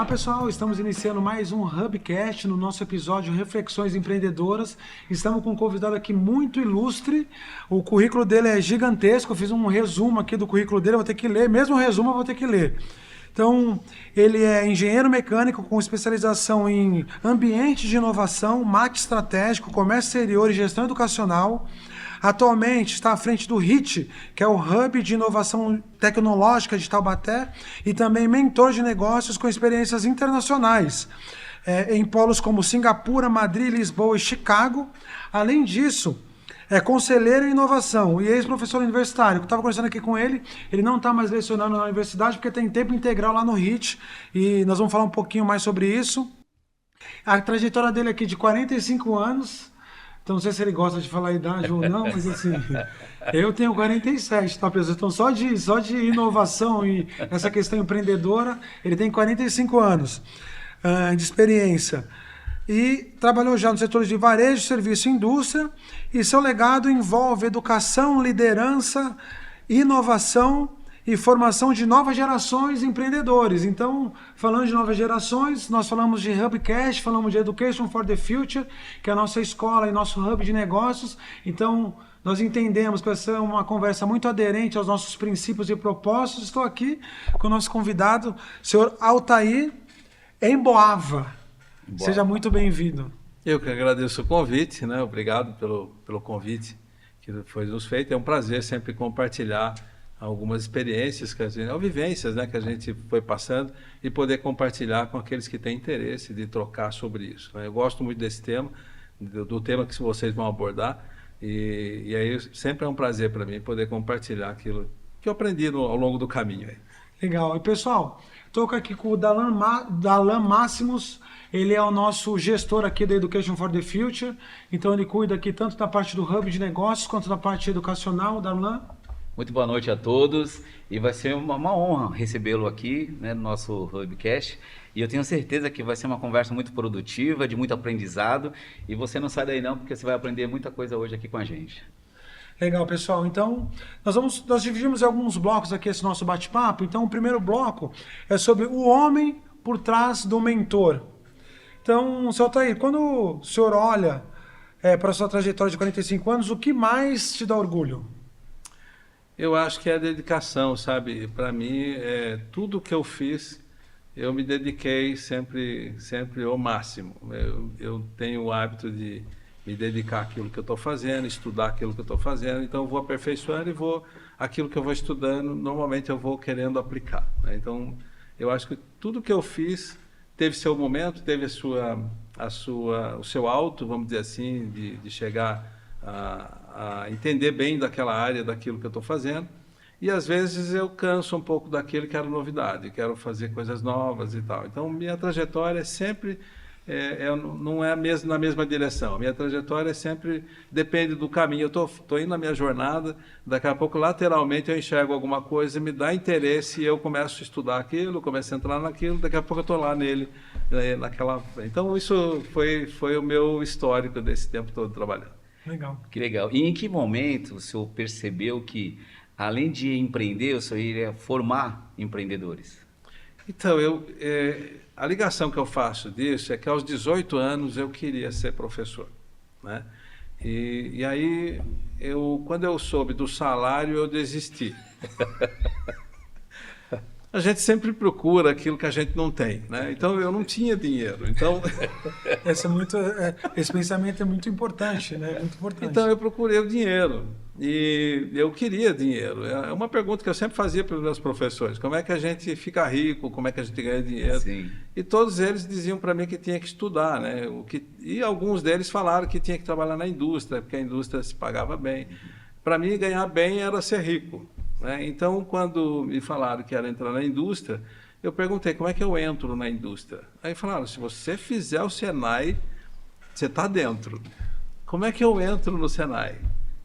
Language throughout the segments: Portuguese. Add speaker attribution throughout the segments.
Speaker 1: Olá pessoal, estamos iniciando mais um Hubcast no nosso episódio Reflexões Empreendedoras. Estamos com um convidado aqui muito ilustre, o currículo dele é gigantesco, eu fiz um resumo aqui do currículo dele, eu vou ter que ler, mesmo o resumo eu vou ter que ler. Então, ele é engenheiro mecânico com especialização em ambiente de inovação, marketing estratégico, comércio exterior e gestão educacional. Atualmente está à frente do HIT, que é o Hub de Inovação Tecnológica de Taubaté, e também mentor de negócios com experiências internacionais, em polos como Singapura, Madrid, Lisboa e Chicago. Além disso, é conselheiro em inovação e ex-professor universitário. Eu estava conversando aqui com ele, ele não está mais lecionando na universidade porque tem tempo integral lá no HIT, e nós vamos falar um pouquinho mais sobre isso. A trajetória dele aqui de 45 anos... Então, não sei se ele gosta de falar a idade ou não, mas assim, eu tenho 47, tá, pessoal? Então, só de inovação e essa questão empreendedora, ele tem 45 anos de experiência. E trabalhou já nos setores de varejo, serviço e indústria, e seu legado envolve educação, liderança, inovação e formação de novas gerações de empreendedores. Então, falando de novas gerações, nós falamos de Hubcast, falamos de Education for the Future, que é a nossa escola e nosso hub de negócios. Então, nós entendemos que vai ser uma conversa muito aderente aos nossos princípios e propósitos. Estou aqui com o nosso convidado, o senhor Altair Emboava. Seja muito bem-vindo.
Speaker 2: Eu que agradeço o convite, né? Obrigado pelo convite que foi nos feito. É um prazer sempre compartilhar algumas experiências, vivências, né, que a gente foi passando e poder compartilhar com aqueles que têm interesse de trocar sobre isso, né? Eu gosto muito desse tema, do tema que vocês vão abordar, e aí sempre é um prazer para mim poder compartilhar aquilo que eu aprendi ao longo do caminho aí.
Speaker 1: Legal. E pessoal, estou aqui com o Dalan Máximos. Ele é o nosso gestor aqui da Education for the Future, então ele cuida aqui tanto da parte do hub de negócios quanto da parte educacional. Dalan.
Speaker 3: Muito boa noite a todos, e vai ser uma honra recebê-lo aqui, né, no nosso Hubcast, e eu tenho certeza que vai ser uma conversa muito produtiva, de muito aprendizado, e você não sai daí não, porque você vai aprender muita coisa hoje aqui com a gente.
Speaker 1: Legal, pessoal. Então, nós dividimos em alguns blocos aqui esse nosso bate-papo. Então, o primeiro bloco é sobre o homem por trás do mentor. Então, seu Altair, quando o senhor olha para a sua trajetória de 45 anos, o que mais te dá orgulho?
Speaker 2: Eu acho que é a dedicação, sabe? Para mim, tudo que eu fiz, eu me dediquei sempre ao máximo. Eu tenho o hábito de me dedicar àquilo que eu estou fazendo, estudar aquilo que eu estou fazendo, então eu vou aperfeiçoando e aquilo que eu vou estudando, normalmente eu vou querendo aplicar, né? Então, eu acho que tudo que eu fiz teve seu momento, teve o seu alto, vamos dizer assim, de chegar a entender bem daquela área, daquilo que eu estou fazendo, e às vezes eu canso um pouco daquilo que era novidade, quero fazer coisas novas e tal. Então, minha trajetória sempre não é na mesma direção. Minha trajetória sempre depende do caminho. Eu estou indo na minha jornada, daqui a pouco, lateralmente, eu enxergo alguma coisa, me dá interesse, e eu começo a estudar aquilo, começo a entrar naquilo, daqui a pouco eu estou lá nele, naquela... Então, isso foi o meu histórico desse tempo todo trabalhando.
Speaker 1: Legal.
Speaker 3: Que legal. E em que momento o senhor percebeu que, além de empreender, o senhor iria formar empreendedores?
Speaker 2: Então, a ligação que eu faço disso é que aos 18 anos eu queria ser professor, né? E aí, quando eu soube do salário, eu desisti. A gente sempre procura aquilo que a gente não tem, né? Então, eu não tinha dinheiro. Então,
Speaker 1: esse pensamento é muito importante, né? Muito importante.
Speaker 2: Então, eu procurei o dinheiro. E eu queria dinheiro. É uma pergunta que eu sempre fazia para os meus professores. Como é que a gente fica rico? Como é que a gente ganha dinheiro?
Speaker 3: Sim.
Speaker 2: E todos eles diziam para mim que tinha que estudar, né? E alguns deles falaram que tinha que trabalhar na indústria, porque a indústria se pagava bem. Para mim, ganhar bem era ser rico, né? Então, quando me falaram que era entrar na indústria, eu perguntei, como é que eu entro na indústria? Aí falaram, se você fizer o Senai, você está dentro. Como é que eu entro no Senai?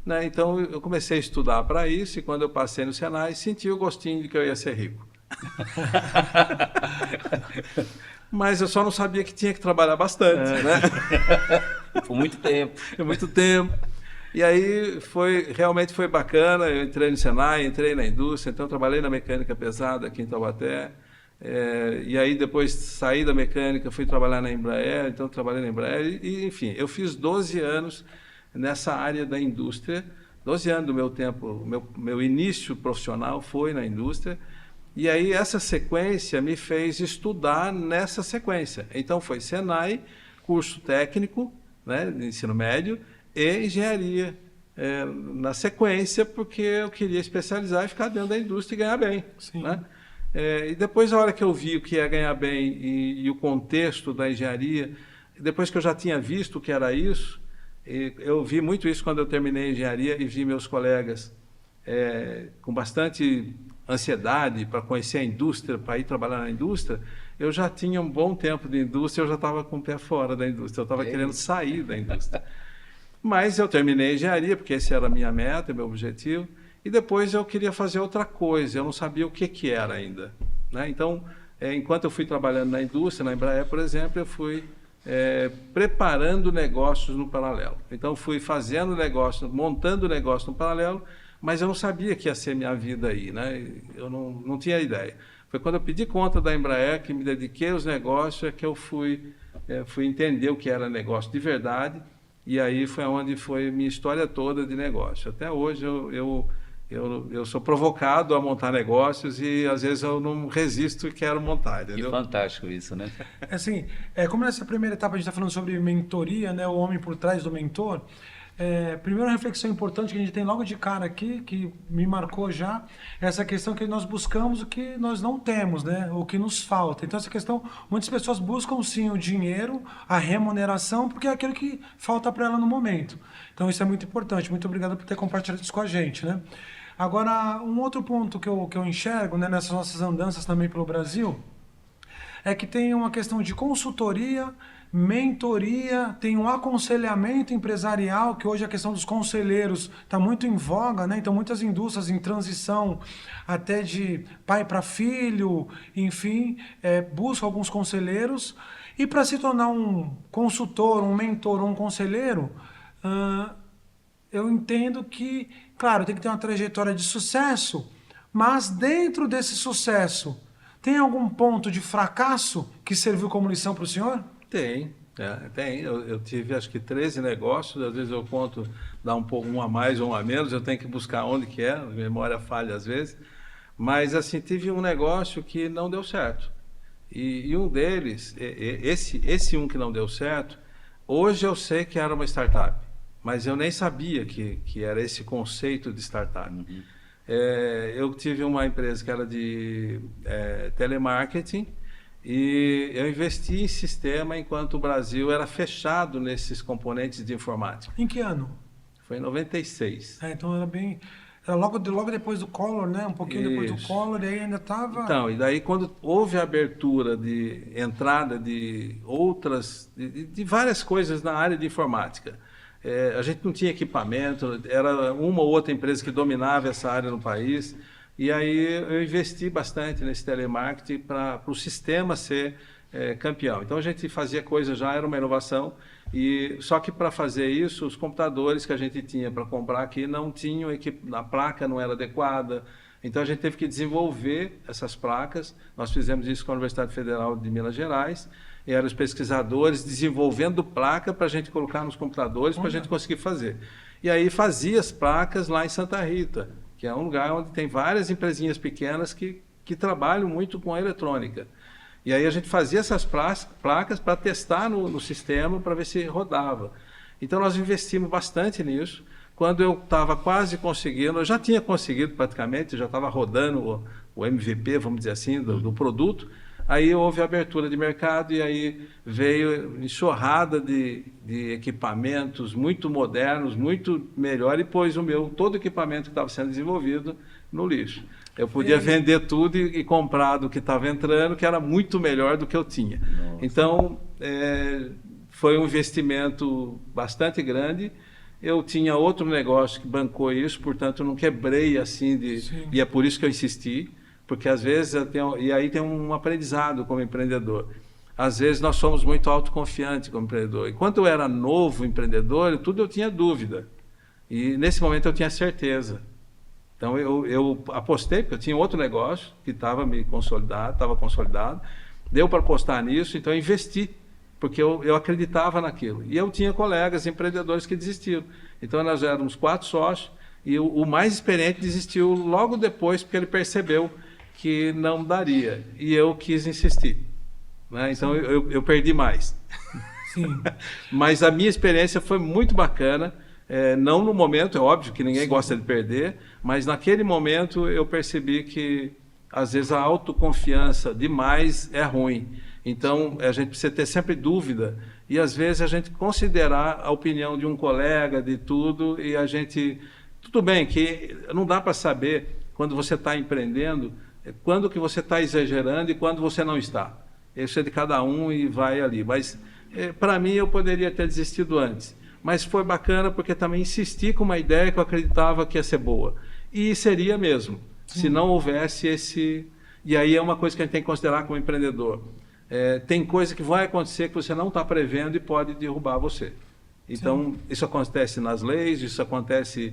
Speaker 2: Né? Então, eu comecei a estudar para isso, e quando eu passei no Senai, senti o gostinho de que eu ia ser rico. Mas eu só não sabia que tinha que trabalhar bastante, né?
Speaker 3: Por muito tempo.
Speaker 2: Por muito tempo. E aí realmente foi bacana, eu entrei no Senai, entrei na indústria, então trabalhei na mecânica pesada aqui em Taubaté, E aí depois saí da mecânica, fui trabalhar na Embraer, então trabalhei na Embraer enfim, eu fiz 12 anos nessa área da indústria. 12 anos do meu tempo, meu início profissional foi na indústria. E aí essa sequência me fez estudar nessa sequência. Então foi Senai, curso técnico, né, de ensino médio, e engenharia na sequência, porque eu queria especializar e ficar dentro da indústria e ganhar bem.
Speaker 1: Sim.
Speaker 2: Né? E depois, a hora que eu vi o que é ganhar bem e o contexto da engenharia, depois que eu já tinha visto o que era isso, eu vi muito isso quando eu terminei a engenharia e vi meus colegas com bastante ansiedade para conhecer a indústria, para ir trabalhar na indústria. Eu já tinha um bom tempo de indústria, eu já estava com o pé fora da indústria, eu estava querendo sair da indústria. Mas eu terminei a engenharia, porque esse era a minha meta, meu objetivo, e depois eu queria fazer outra coisa, eu não sabia o que era ainda. Né? Então, enquanto eu fui trabalhando na indústria, na Embraer, por exemplo, eu fui preparando negócios no paralelo. Então, fui fazendo negócio, montando negócio no paralelo, mas eu não sabia que ia ser minha vida aí, né? Eu não tinha ideia. Foi quando eu pedi conta da Embraer, que me dediquei aos negócios, que eu fui entender o que era negócio de verdade, e aí foi onde foi minha história toda de negócio. Até hoje eu sou provocado a montar negócios e às vezes eu não resisto e quero montar, entendeu?
Speaker 3: Que fantástico isso, né?
Speaker 1: Assim, como nessa primeira etapa a gente está falando sobre mentoria, né, o homem por trás do mentor, primeira reflexão importante que a gente tem logo de cara aqui, que me marcou já, é essa questão que nós buscamos o que nós não temos, né? O que nos falta. Então, essa questão, muitas pessoas buscam sim o dinheiro, a remuneração, porque é aquilo que falta para ela no momento. Então, isso é muito importante. Muito obrigado por ter compartilhado isso com a gente, né? Agora, um outro ponto que eu enxergo, né, nessas nossas andanças também pelo Brasil, é que tem uma questão de consultoria, mentoria, tem um aconselhamento empresarial, que hoje a questão dos conselheiros está muito em voga, né? Então muitas indústrias em transição até de pai para filho, enfim, buscam alguns conselheiros. E para se tornar um consultor, um mentor, um conselheiro, eu entendo que, claro, tem que ter uma trajetória de sucesso, mas dentro desse sucesso, tem algum ponto de fracasso que serviu como lição para o senhor?
Speaker 2: Tem. Eu tive acho que 13 negócios, às vezes eu conto, dá um a mais ou um a menos, eu tenho que buscar onde que é, a memória falha às vezes, mas assim, tive um negócio que não deu certo. E um deles, esse um que não deu certo, hoje eu sei que era uma startup, mas eu nem sabia que era esse conceito de startup. Uhum. Eu tive uma empresa que era de telemarketing, e eu investi em sistema enquanto o Brasil era fechado nesses componentes de informática.
Speaker 1: Em que ano?
Speaker 2: Foi em 96.
Speaker 1: Então era logo depois do Collor, né? Um pouquinho depois do Collor, e aí ainda estava...
Speaker 2: Então, e daí quando houve a abertura de entrada de outras, de várias coisas na área de informática, a gente não tinha equipamento, era uma ou outra empresa que dominava essa área no país. E aí eu investi bastante nesse telemarketing para o sistema ser campeão. Então a gente fazia coisa já, era uma inovação, só que para fazer isso, os computadores que a gente tinha para comprar aqui não tinham, a placa não era adequada, então a gente teve que desenvolver essas placas. Nós fizemos isso com a Universidade Federal de Minas Gerais, e eram os pesquisadores desenvolvendo placa para a gente colocar nos computadores para a gente conseguir fazer. E aí fazia as placas lá em Santa Rita, que é um lugar onde tem várias empresinhas pequenas que trabalham muito com a eletrônica. E aí a gente fazia essas placas para testar no sistema, para ver se rodava. Então nós investimos bastante nisso. Quando eu estava quase conseguindo, eu já tinha conseguido praticamente, já estava rodando o MVP, vamos dizer assim, do produto. Aí houve a abertura de mercado e aí veio enxurrada de equipamentos muito modernos, muito melhor, e pôs todo o equipamento que estava sendo desenvolvido no lixo. Eu podia vender tudo e comprar do que estava entrando, que era muito melhor do que eu tinha. Nossa. Então, foi um investimento bastante grande. Eu tinha outro negócio que bancou isso, portanto, eu não quebrei assim, e é por isso que eu insisti. Porque às vezes e aí tem um aprendizado como empreendedor. Às vezes nós somos muito autoconfiantes como empreendedor. Enquanto eu era novo empreendedor, tudo eu tinha dúvida. E nesse momento eu tinha certeza. Então eu apostei, porque eu tinha outro negócio que estava consolidado, deu para apostar nisso, então eu investi, porque eu acreditava naquilo. E eu tinha colegas empreendedores que desistiram. Então nós éramos 4 sócios, e o mais experiente desistiu logo depois, porque ele percebeu que não daria. E eu quis insistir. Né? Então eu perdi mais.
Speaker 1: Sim.
Speaker 2: Mas a minha experiência foi muito bacana. Não no momento, é óbvio que ninguém gosta de perder, mas naquele momento eu percebi que às vezes a autoconfiança demais é ruim. Então a gente precisa ter sempre dúvida e às vezes a gente considerar a opinião de um colega, de tudo, e a gente... Tudo bem que não dá para saber quando você está empreendendo, quando que você está exagerando e quando você não está. Isso é de cada um e vai ali. Mas para mim eu poderia ter desistido antes. Mas foi bacana porque também insisti com uma ideia que eu acreditava que ia ser boa. E seria mesmo, se não houvesse esse... E aí é uma coisa que a gente tem que considerar como empreendedor. Tem coisa que vai acontecer que você não está prevendo e pode derrubar você. Então, isso acontece nas leis, isso acontece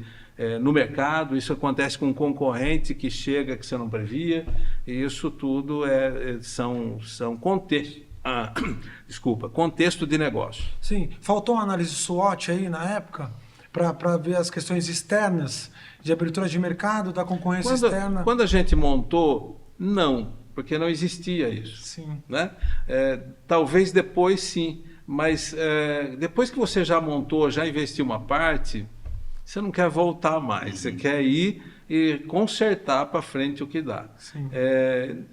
Speaker 2: no mercado, isso acontece com um concorrente que chega que você não previa. E isso tudo são contextos. Contexto de negócio.
Speaker 1: Sim, faltou uma análise SWOT aí na época para ver as questões externas de abertura de mercado, da concorrência externa.
Speaker 2: Quando a gente montou, não, porque não existia isso.
Speaker 1: Sim.
Speaker 2: Né? Talvez depois sim, mas depois que você já montou, já investiu uma parte, você não quer voltar mais, você quer ir e consertar para frente o que dá.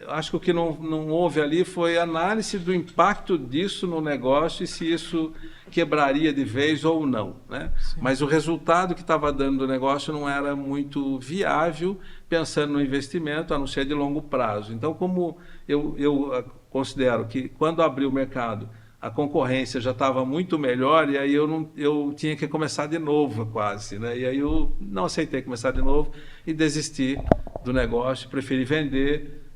Speaker 2: Acho que o que não houve ali foi análise do impacto disso no negócio e se isso quebraria de vez ou não. Né? Mas o resultado que estava dando do negócio não era muito viável, pensando no investimento, a não ser de longo prazo. Então, como eu considero que quando abriu o mercado, a concorrência já estava muito melhor e aí eu tinha que começar de novo quase, né? E aí eu não aceitei começar de novo e desisti do negócio, preferi vender.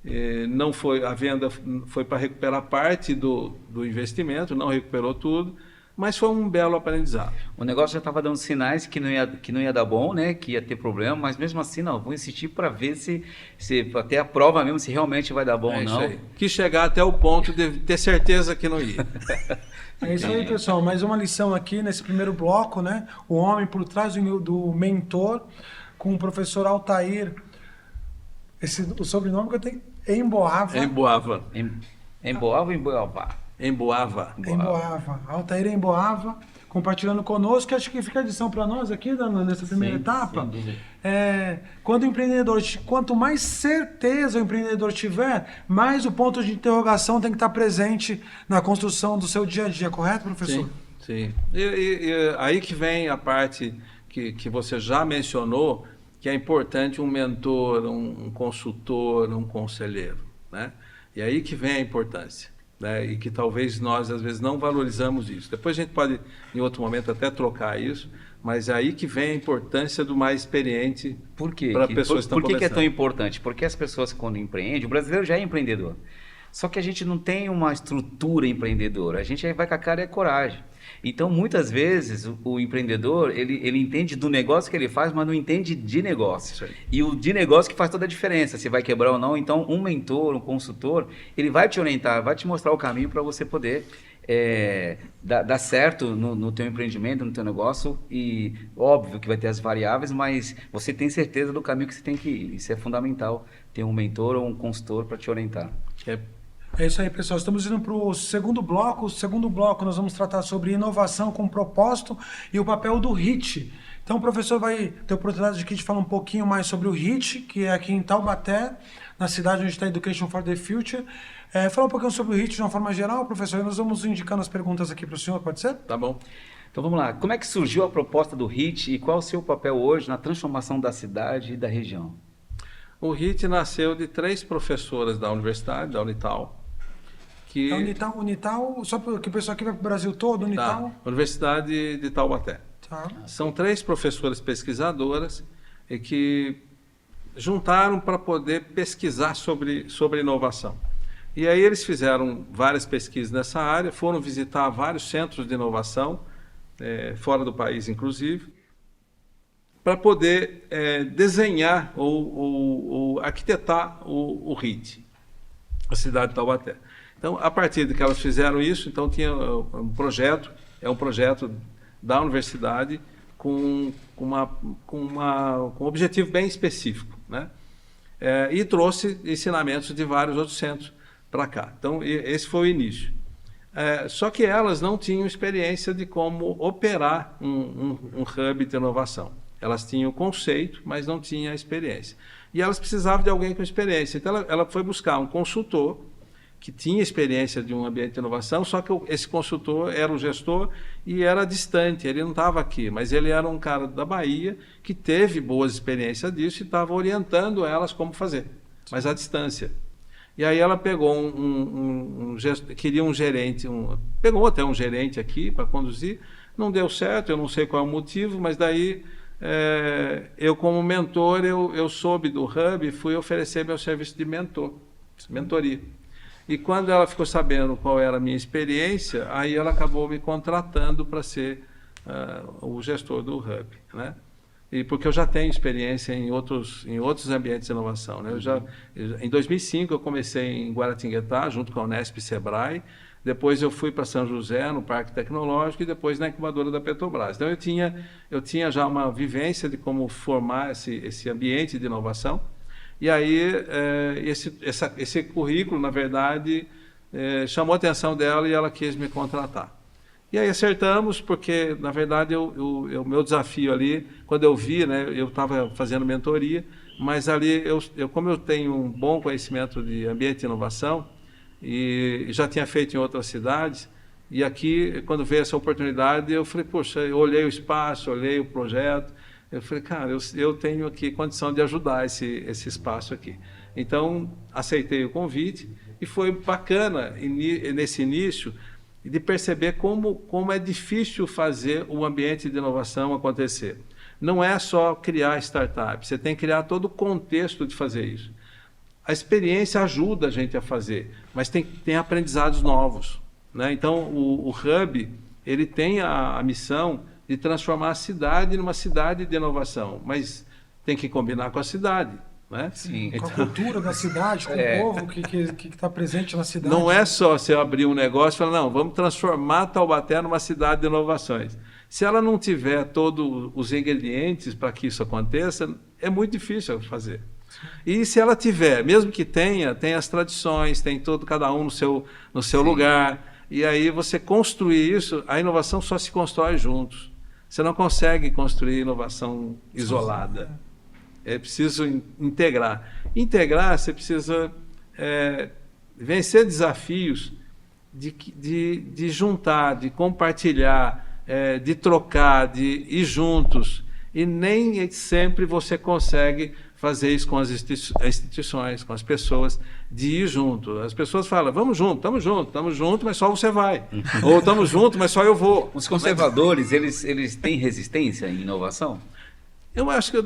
Speaker 2: Não foi, a venda foi para recuperar parte do investimento, não recuperou tudo, mas foi um belo aprendizado.
Speaker 3: O negócio já estava dando sinais que não ia dar bom, né? Que ia ter problema, mas mesmo assim, não, vou insistir para ver se até a prova mesmo, se realmente vai dar bom ou não.
Speaker 2: Quis chegar até o ponto de ter certeza que não ia.
Speaker 1: É isso aí, pessoal. Mais uma lição aqui nesse primeiro bloco, né? O homem por trás do mentor, com o professor Altair. O sobrenome que eu tenho, Emboava.
Speaker 2: Emboava.
Speaker 3: Emboava ou Emboava?
Speaker 2: Emboava.
Speaker 1: Emboava. Altair Emboava, compartilhando conosco. Acho que fica a lição para nós aqui, nessa primeira etapa.
Speaker 3: Sem dúvida.
Speaker 1: Quando o empreendedor, quanto mais certeza o empreendedor tiver, mais o ponto de interrogação tem que estar presente na construção do seu dia a dia, correto, professor?
Speaker 2: Sim. E aí que vem a parte que você já mencionou, que é importante um mentor, um consultor, um conselheiro, né? E aí que vem a importância. Né? E que talvez nós, às vezes, não valorizamos isso. Depois a gente pode, em outro momento, até trocar isso, mas é aí que vem a importância do mais experiente para pessoas que estão
Speaker 3: começando. Por que é tão importante? Porque as pessoas, quando empreendem, o brasileiro já é empreendedor. Só que a gente não tem uma estrutura empreendedora, a gente vai com a cara e a coragem. Então, muitas vezes, o empreendedor, ele entende do negócio que ele faz, mas não entende de negócio. E o de negócio que faz toda a diferença, se vai quebrar ou não. Então, um mentor, um consultor, ele vai te orientar, vai te mostrar o caminho para você poder dar certo no teu empreendimento, no teu negócio. E óbvio que vai ter as variáveis, mas você tem certeza do caminho que você tem que ir. Isso é fundamental, ter um mentor ou um consultor para te orientar.
Speaker 1: É isso aí, pessoal. Estamos indo para o segundo bloco. O segundo bloco nós vamos tratar sobre inovação com propósito e o papel do HIT. Então o professor vai ter a oportunidade de falar um pouquinho mais sobre o HIT, que é aqui em Taubaté, na cidade onde está a Education for the Future. Falar um pouquinho sobre o HIT de uma forma geral, professor, e nós vamos indicando as perguntas aqui para o senhor, pode ser?
Speaker 2: Tá bom.
Speaker 3: Então vamos lá. Como é que surgiu a proposta do HIT e qual é o seu papel hoje na transformação da cidade e da região?
Speaker 2: O HIT nasceu de 3 professoras da universidade, da Unital.
Speaker 1: Unital, só que o pessoal aqui vai para o Brasil todo, Unital?
Speaker 2: Universidade de Taubaté.
Speaker 1: Tá.
Speaker 2: São 3 professoras pesquisadoras e que juntaram para poder pesquisar sobre inovação. E aí eles fizeram várias pesquisas nessa área, foram visitar vários centros de inovação, fora do país inclusive, para poder desenhar ou arquitetar o RIT, a cidade de Taubaté. Então, a partir de que elas fizeram isso, então tinha um projeto, um projeto da universidade com um objetivo bem específico, né? E trouxe ensinamentos de vários outros centros para cá. Então, esse foi o início. Só que elas não tinham experiência de como operar um hub de inovação. Elas tinham o conceito, mas não tinham a experiência. E elas precisavam de alguém com experiência. Então, ela foi buscar um consultor que tinha experiência de um ambiente de inovação, só que esse consultor era o gestor e era distante, ele não estava aqui, mas ele era um cara da Bahia que teve boas experiências disso e estava orientando elas como fazer, mas à distância. E aí ela pegou queria um gerente, pegou até um gerente aqui para conduzir, não deu certo, eu não sei qual é o motivo, mas daí eu como mentor, eu soube do Hub e fui oferecer meu serviço de mentoria. E quando ela ficou sabendo qual era a minha experiência, aí ela acabou me contratando para ser o gestor do Hub, né? E porque eu já tenho experiência em outros ambientes de inovação, né? Em 2005 eu comecei em Guaratinguetá, junto com a Unesp e Sebrae. Depois eu fui para São José, no Parque Tecnológico, e depois na incubadora da Petrobras. Então eu tinha já uma vivência de como formar esse ambiente de inovação. E aí, esse currículo, na verdade, chamou a atenção dela e ela quis me contratar. E aí acertamos, porque, na verdade, o meu desafio ali, quando eu vi, né, eu estava fazendo mentoria, mas ali, como eu tenho um bom conhecimento de ambiente de inovação, e já tinha feito em outras cidades, e aqui, quando veio essa oportunidade, eu falei, poxa, eu olhei o espaço, olhei o projeto, eu falei, cara, eu tenho aqui condição de ajudar esse espaço aqui. Então, aceitei o convite e foi bacana nesse início de perceber como é difícil fazer o ambiente de inovação acontecer. Não é só criar startup, você tem que criar todo o contexto de fazer isso. A experiência ajuda a gente a fazer, mas tem aprendizados novos, né? Então, o Hub, ele tem a missão de transformar a cidade numa cidade de inovação, mas tem que combinar com a cidade, né?
Speaker 1: Sim, com a cultura da cidade, com o povo que está presente na cidade.
Speaker 2: Não é só você abrir um negócio e falar, não, vamos transformar Taubaté numa cidade de inovações. Se ela não tiver todos os ingredientes para que isso aconteça, é muito difícil fazer. E se ela tiver, mesmo que tem as tradições, tem cada um no seu lugar, e aí você construir isso, a inovação só se constrói juntos. Você não consegue construir inovação isolada. É preciso integrar. Integrar, você precisa vencer desafios de juntar, de compartilhar, de trocar, de ir juntos. E nem sempre você consegue fazer isso com as instituições, com as pessoas, de ir junto. As pessoas falam, vamos junto, mas só você vai. Ou estamos juntos, mas só eu vou.
Speaker 3: Os conservadores, eles têm resistência em inovação?
Speaker 2: Eu acho que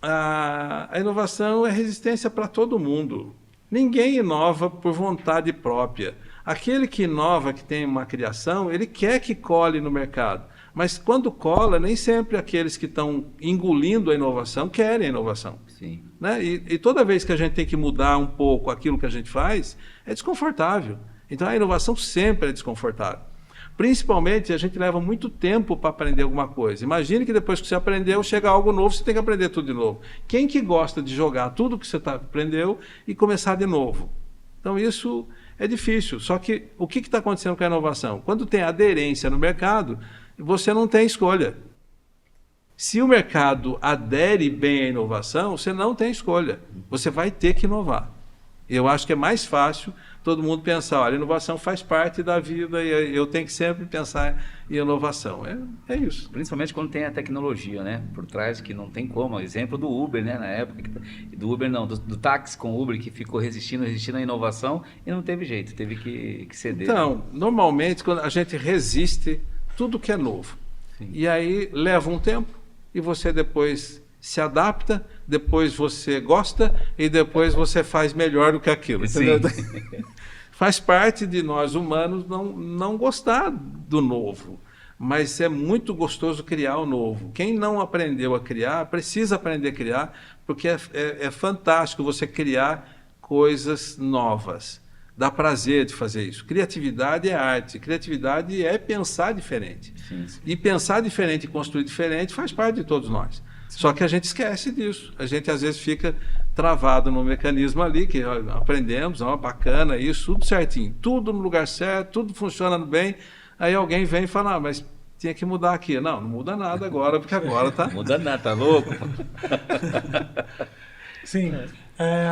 Speaker 2: a inovação é resistência para todo mundo. Ninguém inova por vontade própria. Aquele que inova, que tem uma criação, ele quer que cole no mercado. Mas quando cola, nem sempre aqueles que estão engolindo a inovação querem a inovação.
Speaker 3: Sim.
Speaker 2: Né? E toda vez que a gente tem que mudar um pouco aquilo que a gente faz, é desconfortável. Então a inovação sempre é desconfortável. Principalmente, a gente leva muito tempo para aprender alguma coisa. Imagine que depois que você aprendeu, chega algo novo, você tem que aprender tudo de novo. Quem que gosta de jogar tudo que você aprendeu e começar de novo? Então isso é difícil. Só que o que está acontecendo com a inovação? Quando tem aderência no mercado, você não tem escolha. Se o mercado adere bem à inovação, você não tem escolha. Você vai ter que inovar. Eu acho que é mais fácil todo mundo pensar, olha, a inovação faz parte da vida e eu tenho que sempre pensar em inovação. É isso.
Speaker 3: Principalmente quando tem a tecnologia, né? Por trás, que não tem como. Exemplo do Uber, né? Na época, do Uber não, do táxi com o Uber, que ficou resistindo à inovação e não teve jeito, teve que ceder.
Speaker 2: Então, normalmente, quando a gente resiste tudo que é novo. Sim. E aí leva um tempo e você depois se adapta, depois você gosta e depois você faz melhor do que aquilo. Entendeu? Faz parte de nós humanos não gostar do novo. mas é muito gostoso criar o novo. Quem não aprendeu a criar, precisa aprender a criar, porque é fantástico você criar coisas novas. Dá prazer de fazer isso. Criatividade é arte, criatividade é pensar diferente.
Speaker 3: Sim, sim.
Speaker 2: E pensar diferente e construir diferente faz parte de todos nós. Só que a gente esquece disso. A gente às vezes fica travado no mecanismo ali, que aprendemos, bacana, isso, tudo certinho, tudo no lugar certo, tudo funcionando bem. Aí alguém vem e fala, mas tinha que mudar aqui. Não muda nada agora, porque agora tá...
Speaker 3: Não muda nada, tá louco?
Speaker 1: Sim,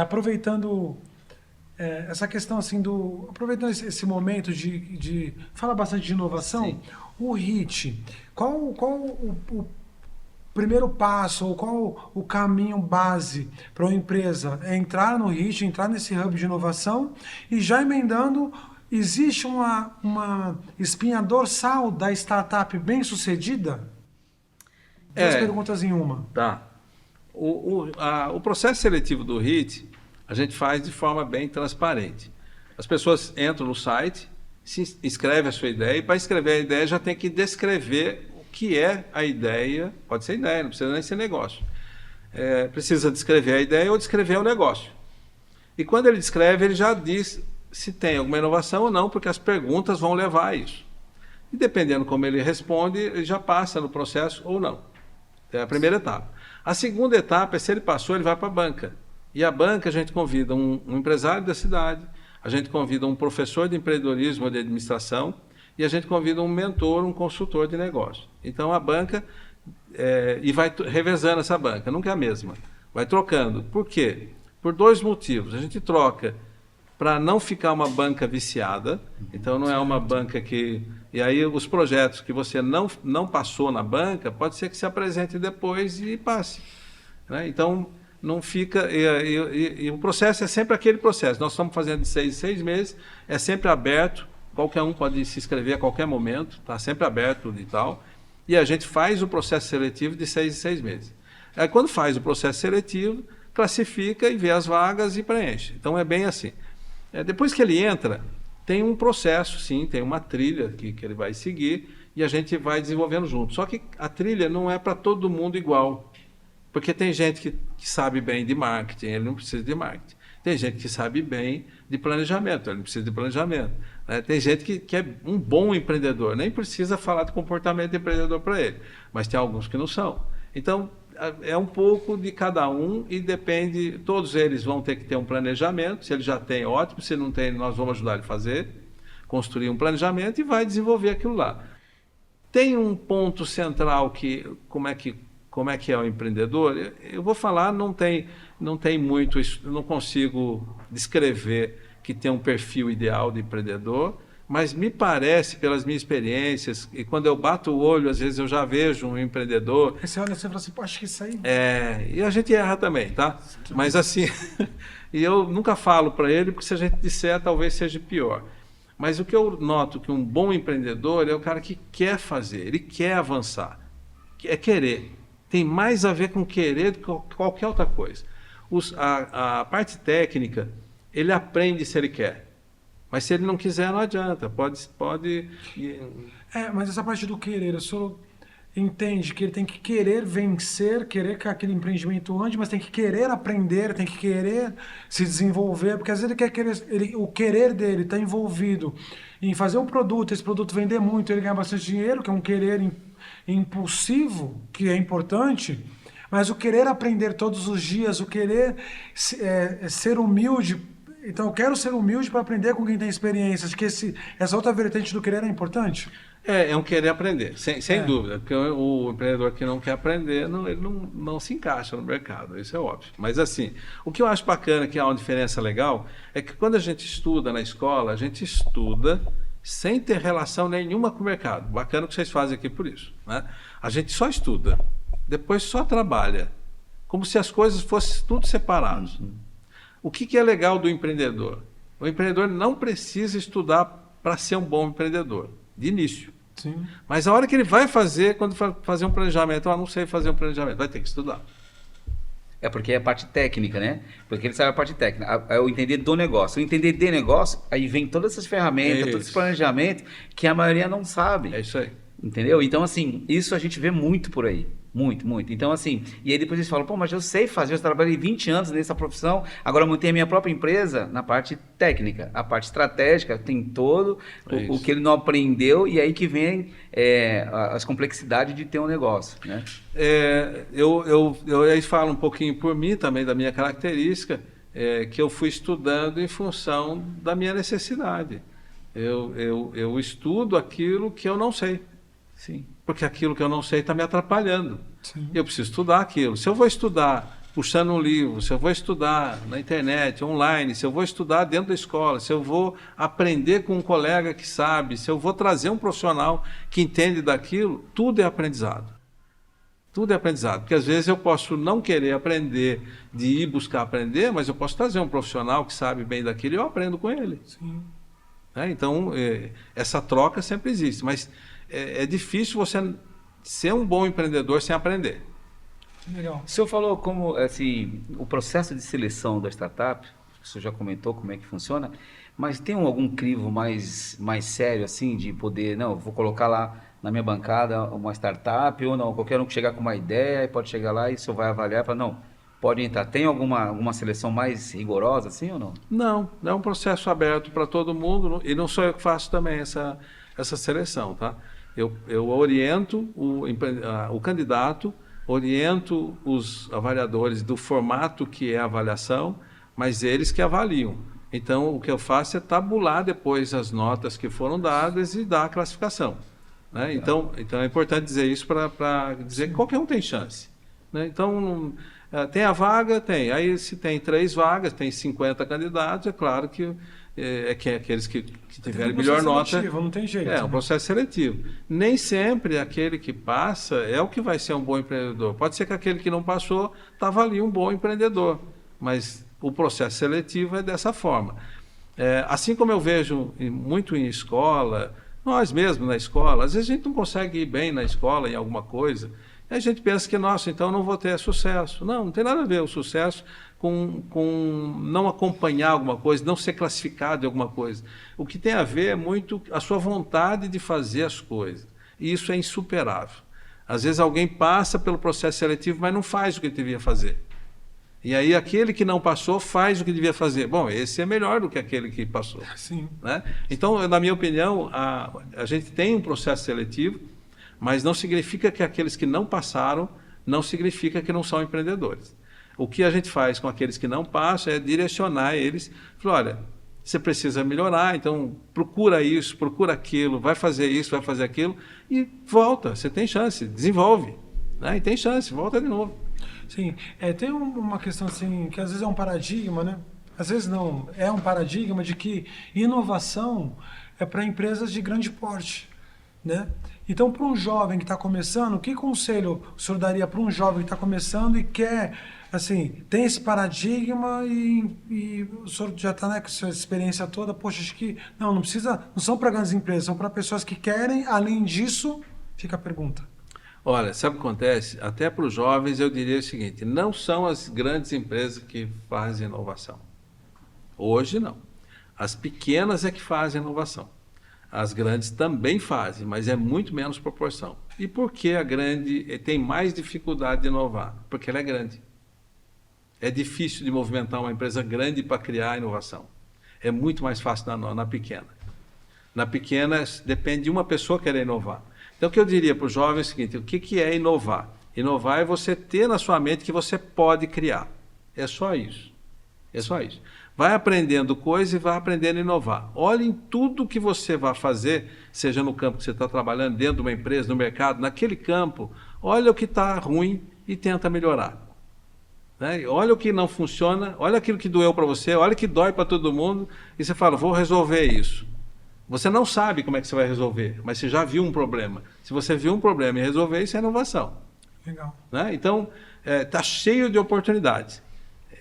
Speaker 1: aproveitando essa questão assim aproveitando esse momento de fala bastante de inovação,
Speaker 3: Sim.
Speaker 1: o HIT, qual o primeiro passo ou qual o caminho base para uma empresa entrar no HIT, entrar nesse hub de inovação e já emendando, existe uma espinha dorsal da startup bem sucedida? Duas perguntas em uma.
Speaker 2: Tá. O processo seletivo do HIT, a gente faz de forma bem transparente. As pessoas entram no site, se escreve a sua ideia, e para escrever a ideia já tem que descrever o que é a ideia. Pode ser ideia, não precisa nem ser negócio. Precisa descrever a ideia ou descrever o negócio. E quando ele descreve, ele já diz se tem alguma inovação ou não, porque as perguntas vão levar a isso. E dependendo como ele responde, ele já passa no processo ou não. É a primeira etapa. A segunda etapa é se ele passou, ele vai para a banca. E a banca a gente convida um empresário da cidade, a gente convida um professor de empreendedorismo ou de administração e a gente convida um mentor, um consultor de negócio. Então a banca, e vai revezando essa banca, nunca é a mesma, vai trocando. Por quê? Por dois motivos. A gente troca para não ficar uma banca viciada, então não é uma banca que... E aí os projetos que você não passou na banca, pode ser que se apresente depois e passe. Né? Então não fica... E o processo é sempre aquele processo. Nós estamos fazendo de 6 em 6 meses, é sempre aberto, qualquer um pode se inscrever a qualquer momento, está sempre aberto e tal. E a gente faz o processo seletivo de 6 em 6 meses. Aí quando faz o processo seletivo, classifica e vê as vagas e preenche. Então é bem assim. Depois que ele entra, tem um processo, sim, tem uma trilha que ele vai seguir e a gente vai desenvolvendo junto. Só que a trilha não é para todo mundo igual, porque tem gente que sabe bem de marketing, ele não precisa de marketing. Tem gente que sabe bem de planejamento, ele não precisa de planejamento. Tem gente que é um bom empreendedor, nem precisa falar de comportamento de empreendedor para ele, mas tem alguns que não são. Então, é um pouco de cada um e depende, todos eles vão ter que ter um planejamento, se ele já tem, ótimo, se não tem, nós vamos ajudar ele a fazer, construir um planejamento e vai desenvolver aquilo lá. Tem um ponto central que, como é que é o empreendedor? Eu vou falar, não tem muito, eu não consigo descrever que tem um perfil ideal de empreendedor, mas me parece, pelas minhas experiências, e quando eu bato o olho, às vezes eu já vejo um empreendedor...
Speaker 1: Você olha e fala assim, pô, acho que isso aí...
Speaker 2: E a gente erra também, tá? Mas assim, e eu nunca falo para ele, porque se a gente disser, talvez seja pior. Mas o que eu noto que um bom empreendedor é o cara que quer fazer, ele quer avançar, é querer. Tem mais a ver com querer do que qualquer outra coisa. A parte técnica, ele aprende se ele quer. Mas se ele não quiser, não adianta. Pode...
Speaker 1: mas essa parte do querer, o senhor entende que ele tem que querer vencer, querer que aquele empreendimento ande, mas tem que querer aprender, tem que querer se desenvolver, porque às vezes o querer dele está envolvido em fazer um produto, esse produto vender muito, ele ganhar bastante dinheiro, que é um querer impulsivo, que é importante, mas o querer aprender todos os dias, o querer ser humilde. Então, eu quero ser humilde para aprender com quem tem experiência. Acho que essa outra vertente do querer é importante.
Speaker 2: É um querer aprender, sem dúvida. Porque o empreendedor que não quer aprender, ele não se encaixa no mercado, isso é óbvio. Mas assim, o que eu acho bacana, que há uma diferença legal, é que quando a gente estuda na escola, a gente estuda sem ter relação nenhuma com o mercado. Bacana o que vocês fazem aqui por isso. Né? A gente só estuda, depois só trabalha, como se as coisas fossem tudo separados. O que é legal do empreendedor? O empreendedor não precisa estudar para ser um bom empreendedor, de início.
Speaker 1: Sim.
Speaker 2: Mas a hora que ele vai fazer, quando fazer um planejamento, não sei fazer um planejamento, vai ter que estudar.
Speaker 3: É porque é a parte técnica, né? Porque ele sabe a parte técnica, é o entender do negócio. O entender de negócio, aí vem todas essas ferramentas, todo esse planejamento que a maioria não sabe.
Speaker 2: É isso aí.
Speaker 3: Entendeu? Então, assim, isso a gente vê muito por aí. Muito, muito. Então, assim, e aí depois eles falam, pô, mas eu sei fazer, eu trabalhei 20 anos nessa profissão, agora eu montei a minha própria empresa na parte técnica. A parte estratégica tem todo o que ele não aprendeu, e aí que vem as complexidades de ter um negócio, né?
Speaker 2: Eu aí falo um pouquinho por mim também, da minha característica, que eu fui estudando em função da minha necessidade. Eu estudo aquilo que eu não sei.
Speaker 3: Sim.
Speaker 2: Porque aquilo que eu não sei está me atrapalhando.
Speaker 1: Sim.
Speaker 2: Eu preciso estudar aquilo. Se eu vou estudar puxando um livro, se eu vou estudar na internet, online, se eu vou estudar dentro da escola, se eu vou aprender com um colega que sabe, se eu vou trazer um profissional que entende daquilo, tudo é aprendizado. Tudo é aprendizado. Porque às vezes eu posso não querer aprender, de ir buscar aprender, mas eu posso trazer um profissional que sabe bem daquilo e eu aprendo com ele.
Speaker 1: Sim.
Speaker 2: Então, essa troca sempre existe, mas é difícil você ser um bom empreendedor sem aprender.
Speaker 1: Legal.
Speaker 3: O senhor falou como, assim, o processo de seleção da startup, o senhor já comentou como é que funciona, mas tem algum crivo mais sério, assim, de poder, não, vou colocar lá na minha bancada uma startup, ou não, qualquer um que chegar com uma ideia, pode chegar lá e o senhor vai avaliar para não, pode entrar. Tem alguma seleção mais rigorosa, assim, ou não?
Speaker 2: Não, é um processo aberto para todo mundo, e não sou eu que faço também essa seleção, tá? Eu oriento o candidato, oriento os avaliadores do formato que é a avaliação, mas eles que avaliam. Então, o que eu faço é tabular depois as notas que foram dadas e dar a classificação, né? Então é importante dizer isso para dizer que qualquer um tem chance, né? Então, tem a vaga? Tem. Aí, se tem 3 vagas, tem 50 candidatos, é claro que aqueles que tiverem melhor nota.
Speaker 1: Seletivo, não tem jeito.
Speaker 2: Um processo seletivo. Nem sempre aquele que passa é o que vai ser um bom empreendedor. Pode ser que aquele que não passou estava ali um bom empreendedor, mas o processo seletivo é dessa forma. Assim como eu vejo muito em escola, nós mesmos na escola, às vezes a gente não consegue ir bem na escola em alguma coisa, e a gente pensa que, nossa, então eu não vou ter sucesso. Não tem nada a ver o sucesso com não acompanhar alguma coisa, não ser classificado em alguma coisa. O que tem a ver é muito a sua vontade de fazer as coisas. E isso é insuperável. Às vezes alguém passa pelo processo seletivo, mas não faz o que devia fazer. E aí aquele que não passou faz o que devia fazer. Bom, esse é melhor do que aquele que passou.
Speaker 1: Sim.
Speaker 2: Né? Então, na minha opinião, a gente tem um processo seletivo, mas não significa que aqueles que não passaram, não significa que não são empreendedores. O que a gente faz com aqueles que não passam é direcionar eles, falar, olha, você precisa melhorar, então procura isso, procura aquilo, vai fazer isso, vai fazer aquilo, e volta, você tem chance, desenvolve, né? E tem chance, volta de novo.
Speaker 1: Sim, tem uma questão assim, que às vezes é um paradigma, né? Às vezes não, é um paradigma de que inovação é para empresas de grande porte, né? Então, para um jovem que está começando, que conselho o senhor daria para um jovem que está começando e quer, assim, tem esse paradigma e o senhor já está, né, com a sua experiência toda, poxa, acho que não precisa, não são para grandes empresas, são para pessoas que querem, além disso, fica a pergunta.
Speaker 2: Olha, sabe o que acontece? Até para os jovens eu diria o seguinte, não são as grandes empresas que fazem inovação. Hoje não. As pequenas é que fazem inovação. As grandes também fazem, mas é muito menos proporção. E por que a grande tem mais dificuldade de inovar? Porque ela é grande. É difícil de movimentar uma empresa grande para criar inovação. É muito mais fácil na pequena. Na pequena depende de uma pessoa querer inovar. Então, o que eu diria para os jovens é o seguinte, o que é inovar? Inovar é você ter na sua mente que você pode criar. É só isso. É só isso. Vai aprendendo coisas e vai aprendendo a inovar. Olhe em tudo que você vai fazer, seja no campo que você está trabalhando, dentro de uma empresa, no mercado, naquele campo, olha o que está ruim e tenta melhorar. Né? Olha o que não funciona, olha aquilo que doeu para você, olha o que dói para todo mundo, e você fala, vou resolver isso. Você não sabe como é que você vai resolver, mas você já viu um problema. Se você viu um problema e resolver, isso é inovação.
Speaker 1: Legal.
Speaker 2: Né? Então, está cheio de oportunidades.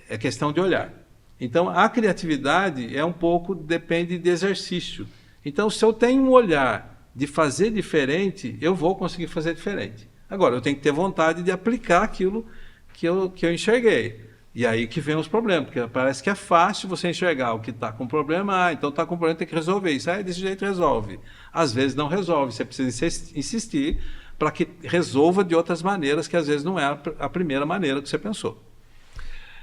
Speaker 2: É questão de olhar. Então, a criatividade é um pouco, depende de exercício. Então, se eu tenho um olhar de fazer diferente, eu vou conseguir fazer diferente. Agora, eu tenho que ter vontade de aplicar aquilo que eu enxerguei. E aí que vem os problemas, porque parece que é fácil você enxergar o que está com problema, então está com problema, tem que resolver isso. Aí desse jeito resolve. Às vezes não resolve, você precisa insistir para que resolva de outras maneiras, que às vezes não é a primeira maneira que você pensou.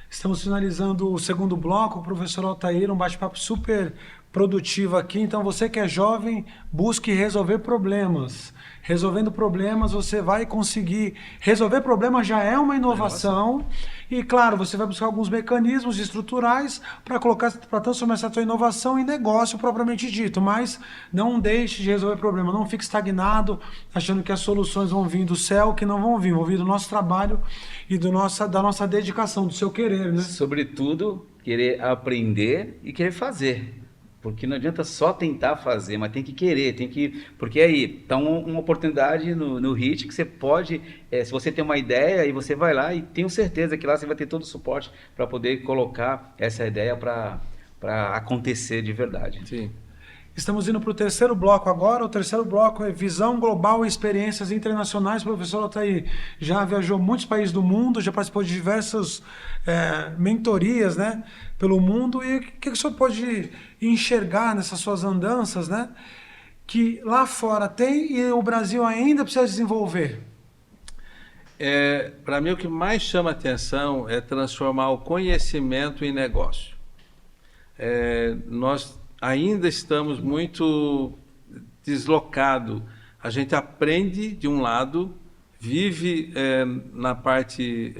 Speaker 1: Estamos finalizando o segundo bloco, o professor Altair, um bate-papo super produtivo aqui. Então, você que é jovem, busque resolver problemas. Resolvendo problemas, você vai conseguir... Resolver problemas já é uma inovação. E, claro, você vai buscar alguns mecanismos estruturais para transformar essa tua inovação em negócio propriamente dito. Mas não deixe de resolver problema. Não fique estagnado, achando que as soluções vão vir do céu, que não vão vir do nosso trabalho e da nossa dedicação, do seu querer, né?
Speaker 3: Sobretudo, querer aprender e querer fazer. Porque não adianta só tentar fazer, mas tem que querer, porque aí está uma oportunidade no HIT que você pode, se você tem uma ideia, e você vai lá e tenho certeza que lá você vai ter todo o suporte para poder colocar essa ideia para acontecer de verdade.
Speaker 2: Sim.
Speaker 1: Estamos indo para o terceiro bloco agora. O terceiro bloco é Visão Global e Experiências Internacionais. O professor Altair já viajou muitos países do mundo, já participou de diversas mentorias, né, pelo mundo. E o que o senhor pode enxergar nessas suas andanças, né, que lá fora tem e o Brasil ainda precisa desenvolver?
Speaker 2: Para mim, o que mais chama atenção é transformar o conhecimento em negócio. Nós ainda estamos muito deslocados. A gente aprende de um lado, vive na parte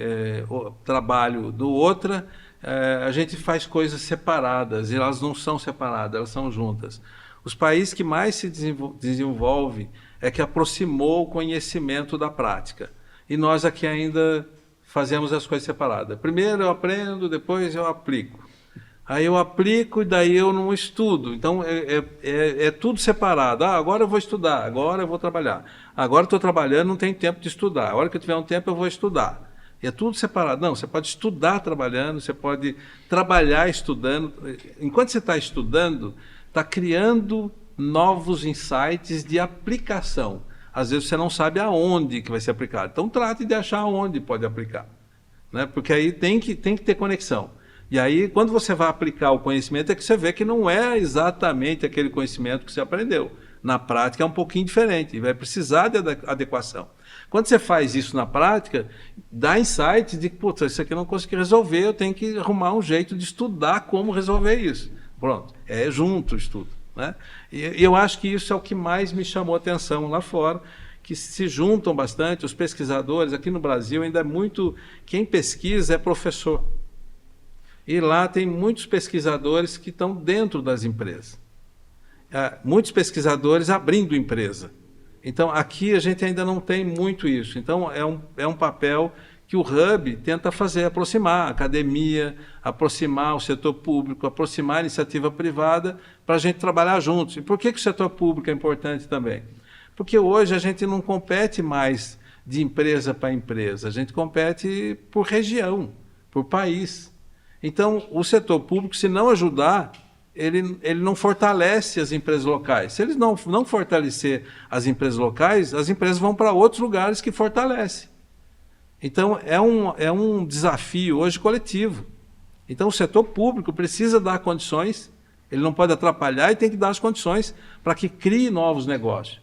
Speaker 2: trabalho do outro, a gente faz coisas separadas, e elas não são separadas, elas são juntas. Os países que mais se desenvolvem é que aproximou o conhecimento da prática. E nós aqui ainda fazemos as coisas separadas. Primeiro eu aprendo, depois eu aplico. Aí eu aplico e daí eu não estudo. Então, é tudo separado. Agora eu vou estudar, agora eu vou trabalhar. Agora eu estou trabalhando, não tenho tempo de estudar. A hora que eu tiver um tempo, eu vou estudar. E é tudo separado. Não, você pode estudar trabalhando, você pode trabalhar estudando. Enquanto você está estudando, está criando novos insights de aplicação. Às vezes você não sabe aonde que vai ser aplicado. Então, trate de achar onde pode aplicar, né? Porque aí tem que ter conexão. E aí, quando você vai aplicar o conhecimento, é que você vê que não é exatamente aquele conhecimento que você aprendeu. Na prática é um pouquinho diferente, e vai precisar de adequação. Quando você faz isso na prática, dá insights de que, putz, isso aqui eu não consegui resolver, eu tenho que arrumar um jeito de estudar como resolver isso. Pronto, é junto o estudo, né? E eu acho que isso é o que mais me chamou a atenção lá fora, que se juntam bastante, os pesquisadores, aqui no Brasil ainda é muito, quem pesquisa é professor. E lá tem muitos pesquisadores que estão dentro das empresas. Muitos pesquisadores abrindo empresa. Então, aqui a gente ainda não tem muito isso. Então, é um papel que o Hub tenta fazer, aproximar a academia, aproximar o setor público, aproximar a iniciativa privada, para a gente trabalhar juntos. E por que o setor público é importante também? Porque hoje a gente não compete mais de empresa para empresa, a gente compete por região, por país. Então, o setor público, se não ajudar, ele não fortalece as empresas locais. Se eles não fortalecer as empresas locais, as empresas vão para outros lugares que fortalecem. Então, é um desafio hoje coletivo. Então, o setor público precisa dar condições, ele não pode atrapalhar e tem que dar as condições para que crie novos negócios.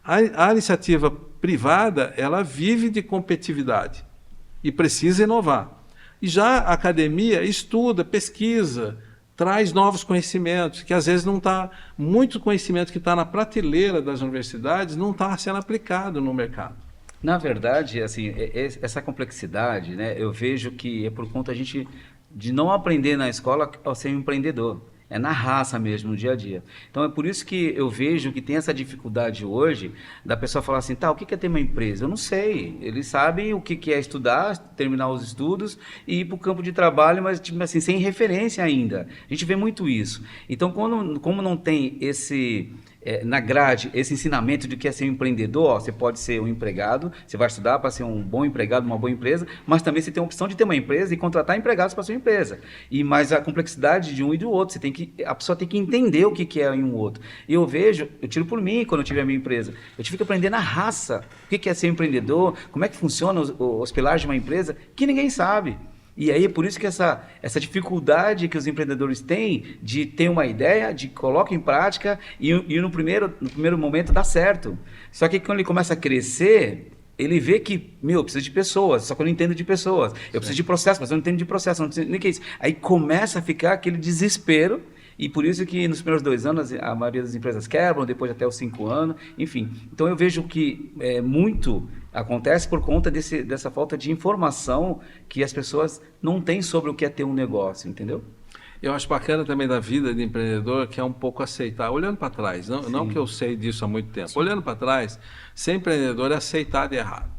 Speaker 2: A iniciativa privada, ela vive de competitividade e precisa inovar. E já a academia estuda, pesquisa, traz novos conhecimentos, que às vezes não está, muito conhecimento que está na prateleira das universidades não está sendo aplicado no mercado.
Speaker 3: Na verdade, assim, essa complexidade, né, eu vejo que é por conta de não aprender na escola ao ser um empreendedor. É na raça mesmo, no dia a dia. Então é por isso que eu vejo que tem essa dificuldade hoje da pessoa falar assim, tá, o que é ter uma empresa? Eu não sei. Eles sabem o que é estudar, terminar os estudos e ir para o campo de trabalho, mas tipo assim, sem referência ainda. A gente vê muito isso. Então, como não tem na grade, esse ensinamento de que é ser um empreendedor, ó, você pode ser um empregado, você vai estudar para ser um bom empregado, uma boa empresa, mas também você tem a opção de ter uma empresa e contratar empregados para sua empresa. Mais a complexidade de um e do outro, a pessoa tem que entender o que é um outro. E eu tiro por mim quando eu tive a minha empresa, eu tive que aprender na raça o que é ser um empreendedor, como é que funciona os pilares de uma empresa, que ninguém sabe. E aí, por isso que essa dificuldade que os empreendedores têm de ter uma ideia, de colocar em prática e no primeiro momento dá certo. Só que quando ele começa a crescer, ele vê que, eu preciso de pessoas, só que eu não entendo de pessoas. Eu preciso de processo, mas eu não entendo de processo, eu não entendo nem o que é isso. Aí começa a ficar aquele desespero. E por isso que nos primeiros 2 anos a maioria das empresas quebram, depois até os 5 anos, enfim. Então eu vejo que muito acontece por conta dessa falta de informação que as pessoas não têm sobre o que é ter um negócio, entendeu?
Speaker 2: Eu acho bacana também da vida de empreendedor que é um pouco aceitar, olhando para trás, não que eu sei disso há muito tempo, olhando para trás, ser empreendedor é aceitar de errado.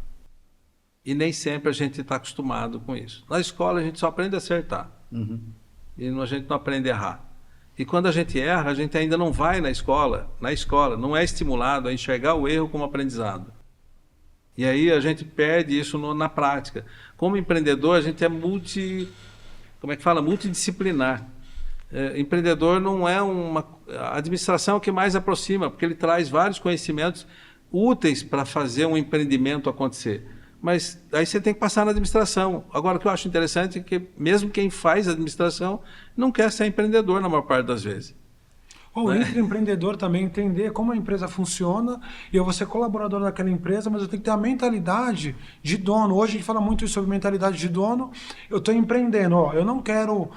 Speaker 2: E nem sempre a gente está acostumado com isso. Na escola a gente só aprende a acertar, e a gente não aprende a errar. E quando a gente erra, a gente ainda não vai na escola, não é estimulado a enxergar o erro como aprendizado. E aí a gente perde isso na prática. Como empreendedor, a gente é multidisciplinar. Empreendedor não é a administração é o que mais aproxima, porque ele traz vários conhecimentos úteis para fazer um empreendimento acontecer. Mas aí você tem que passar na administração. Agora, o que eu acho interessante é que mesmo quem faz administração não quer ser empreendedor na maior parte das vezes.
Speaker 1: Ou entre empreendedor também, entender como a empresa funciona, e eu vou ser colaborador daquela empresa, mas eu tenho que ter a mentalidade de dono. Hoje a gente fala muito sobre mentalidade de dono. Eu estou empreendendo, eu não quero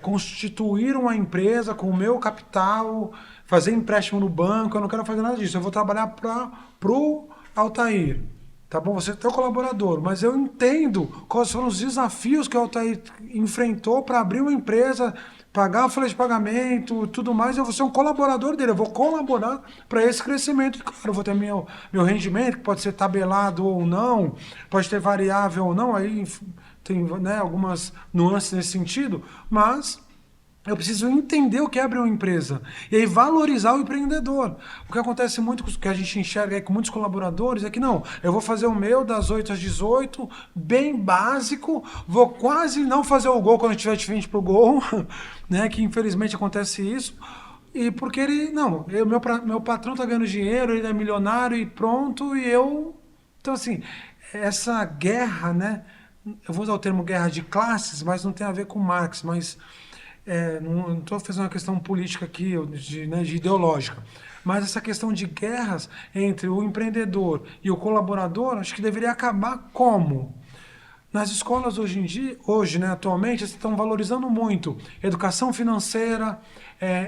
Speaker 1: constituir uma empresa com o meu capital, fazer empréstimo no banco, eu não quero fazer nada disso. Eu vou trabalhar para o Altair. Tá bom, você é teu colaborador, mas eu entendo quais foram os desafios que o Altair enfrentou para abrir uma empresa, pagar a folha de pagamento, tudo mais. Eu vou ser um colaborador dele, eu vou colaborar para esse crescimento. Claro, eu vou ter meu rendimento, que pode ser tabelado ou não, pode ter variável ou não, aí tem algumas nuances nesse sentido, mas eu preciso entender o que é abrir uma empresa e aí valorizar o empreendedor. O que acontece muito, que a gente enxerga aí com muitos colaboradores, é que não, eu vou fazer o meu das 8 às 18, bem básico, vou quase não fazer o gol quando eu estiver de frente pro gol, né, que infelizmente acontece isso, e porque meu patrão tá ganhando dinheiro, ele é milionário e pronto, e eu... Então assim, essa guerra, né, eu vou usar o termo guerra de classes, mas não tem a ver com Marx, mas... não estou fazendo uma questão política aqui, de ideológica, mas essa questão de guerras entre o empreendedor e o colaborador, acho que deveria acabar como? Nas escolas hoje, atualmente, estão valorizando muito educação financeira,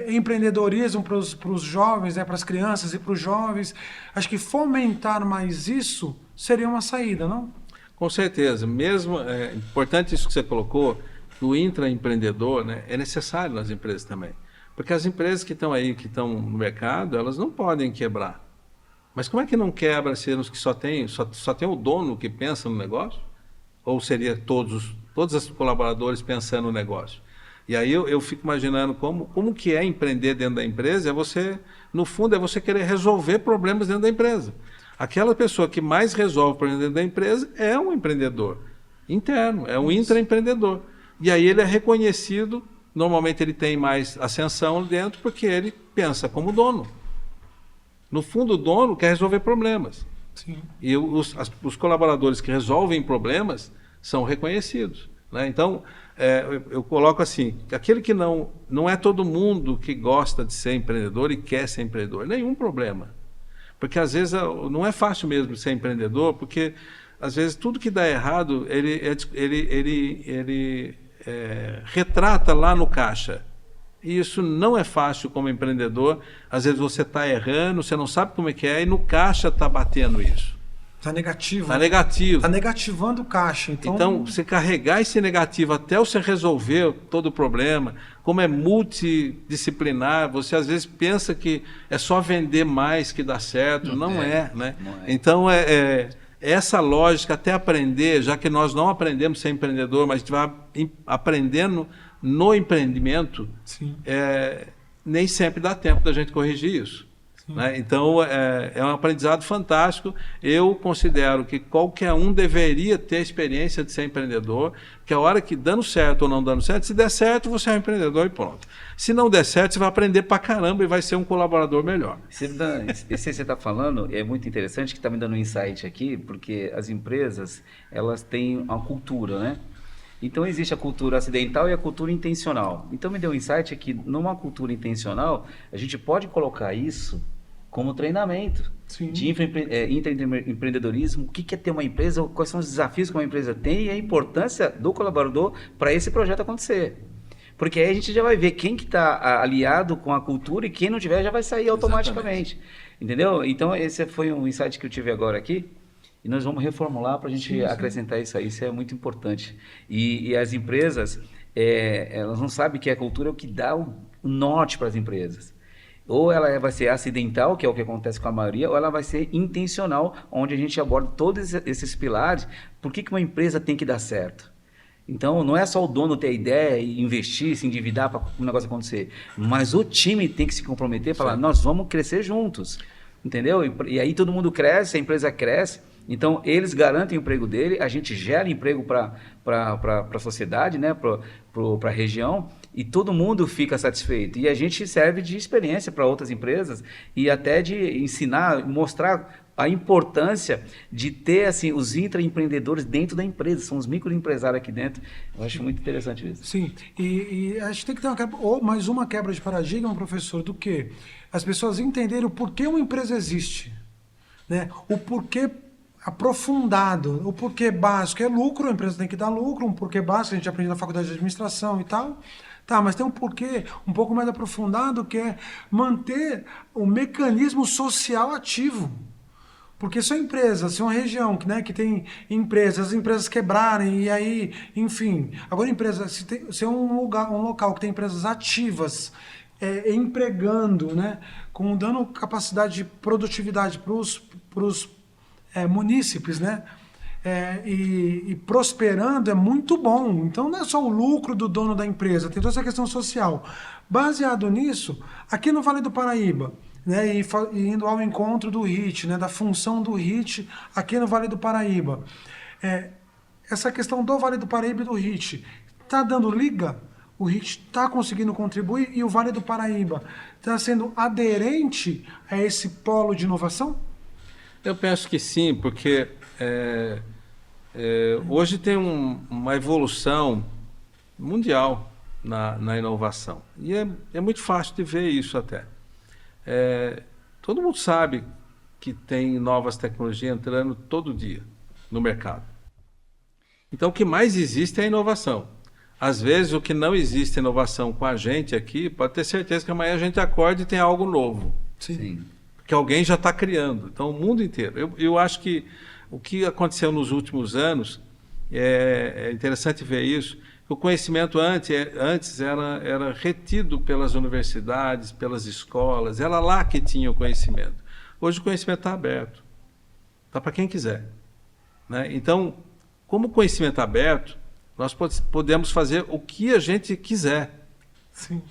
Speaker 1: empreendedorismo para os jovens, para as crianças e para os jovens. Acho que fomentar mais isso seria uma saída, não?
Speaker 2: Com certeza. Mesmo, é importante isso que você colocou, do intraempreendedor, né, é necessário nas empresas também. Porque as empresas que estão aí, que estão no mercado, elas não podem quebrar. Mas como é que não quebra sendo que só tem o dono que pensa no negócio? Ou seria todos os colaboradores pensando no negócio? E aí eu fico imaginando como que é empreender dentro da empresa, no fundo, é você querer resolver problemas dentro da empresa. Aquela pessoa que mais resolve problemas dentro da empresa é um empreendedor interno, é um intraempreendedor. E aí ele é reconhecido, normalmente ele tem mais ascensão dentro, porque ele pensa como dono. No fundo, o dono quer resolver problemas.
Speaker 1: Sim.
Speaker 2: E os colaboradores que resolvem problemas são reconhecidos, né? Então, eu coloco assim, aquele que não é todo mundo que gosta de ser empreendedor e quer ser empreendedor, nenhum problema. Porque às vezes não é fácil mesmo ser empreendedor, porque às vezes tudo que dá errado, ele retrata lá no caixa. E isso não é fácil como empreendedor. Às vezes você está errando, você não sabe como é que é, e no caixa está batendo isso.
Speaker 1: Está negativo.
Speaker 2: Está negativo.
Speaker 1: Está negativando o caixa.
Speaker 2: Então, você carregar esse negativo até você resolver todo o problema, como é multidisciplinar, você às vezes pensa que é só vender mais que dá certo. Não é, né?
Speaker 3: Não é.
Speaker 2: Então, essa lógica, até aprender, já que nós não aprendemos a ser empreendedor, mas a gente vai aprendendo no empreendimento, nem sempre dá tempo da gente corrigir isso. Né? Então, é um aprendizado fantástico. Eu considero que qualquer um deveria ter a experiência de ser empreendedor, que a hora que dando certo ou não dando certo, se der certo, você é um empreendedor e pronto. Se não der certo, você vai aprender pra caramba e vai ser um colaborador melhor.
Speaker 3: Esse que você está falando é muito interessante, que está me dando um insight aqui, porque as empresas, elas têm uma cultura, né? Então existe a cultura acidental e a cultura intencional. Então me deu um insight que numa cultura intencional, a gente pode colocar isso como treinamento
Speaker 1: Sim.
Speaker 3: de intraempreendedorismo, o que é ter uma empresa, quais são os desafios que uma empresa tem e a importância do colaborador para esse projeto acontecer. Porque aí a gente já vai ver quem que está aliado com a cultura e quem não tiver já vai sair automaticamente.
Speaker 2: Exatamente.
Speaker 3: Entendeu? Então esse foi um insight que eu tive agora aqui. E nós vamos reformular para a gente acrescentar isso aí. Isso é muito importante. E as empresas, elas não sabem que a cultura é o que dá o norte para as empresas. Ou ela vai ser acidental, que é o que acontece com a maioria, ou ela vai ser intencional, onde a gente aborda todos esses pilares. Por que uma empresa tem que dar certo? Então, não é só o dono ter a ideia e investir, se endividar para o negócio acontecer. Mas o time tem que se comprometer e falar, nós vamos crescer juntos. Entendeu? E aí todo mundo cresce, a empresa cresce. Então, eles garantem o emprego dele, a gente gera emprego para a sociedade, né? para a região, e todo mundo fica satisfeito. E a gente serve de experiência para outras empresas e até de ensinar, mostrar a importância de ter assim, os intraempreendedores dentro da empresa, são os microempresários aqui dentro. Eu acho muito interessante isso.
Speaker 1: Sim, e a gente tem que ter mais uma quebra de paradigma, professor, do que as pessoas entenderem o porquê uma empresa existe, né? O porquê aprofundado, o porquê básico é lucro, a empresa tem que dar lucro, um porquê básico a gente aprende na faculdade de administração e tal. Tá, mas tem um porquê um pouco mais aprofundado que é manter o mecanismo social ativo. Porque se uma empresa, se uma região né, que tem empresas, as empresas quebrarem e aí, enfim, agora empresa, se é um local que tem empresas ativas, empregando, né, dando capacidade de produtividade para os munícipes, né, e prosperando é muito bom. Então não é só o lucro do dono da empresa, tem toda essa questão social. Baseado nisso, aqui no Vale do Paraíba, né, e indo ao encontro do HIT, né, da função do HIT aqui no Vale do Paraíba. Essa questão do Vale do Paraíba e do HIT está dando liga? O HIT está conseguindo contribuir e o Vale do Paraíba está sendo aderente a esse polo de inovação?
Speaker 2: Eu penso que sim, porque hoje tem uma evolução mundial na inovação. E é muito fácil de ver isso até. Todo mundo sabe que tem novas tecnologias entrando todo dia no mercado. Então, o que mais existe é a inovação. Às vezes, o que não existe inovação com a gente aqui, pode ter certeza que amanhã a gente acorde e tem algo novo.
Speaker 3: Sim.
Speaker 2: Que alguém já está criando. Então, o mundo inteiro. Eu acho que o que aconteceu nos últimos anos, é interessante ver isso. O conhecimento antes era retido pelas universidades, pelas escolas, era lá que tinha o conhecimento. Hoje o conhecimento está aberto, está para quem quiser, né? Então, como o conhecimento está aberto, nós podemos fazer o que a gente quiser.
Speaker 1: Sim,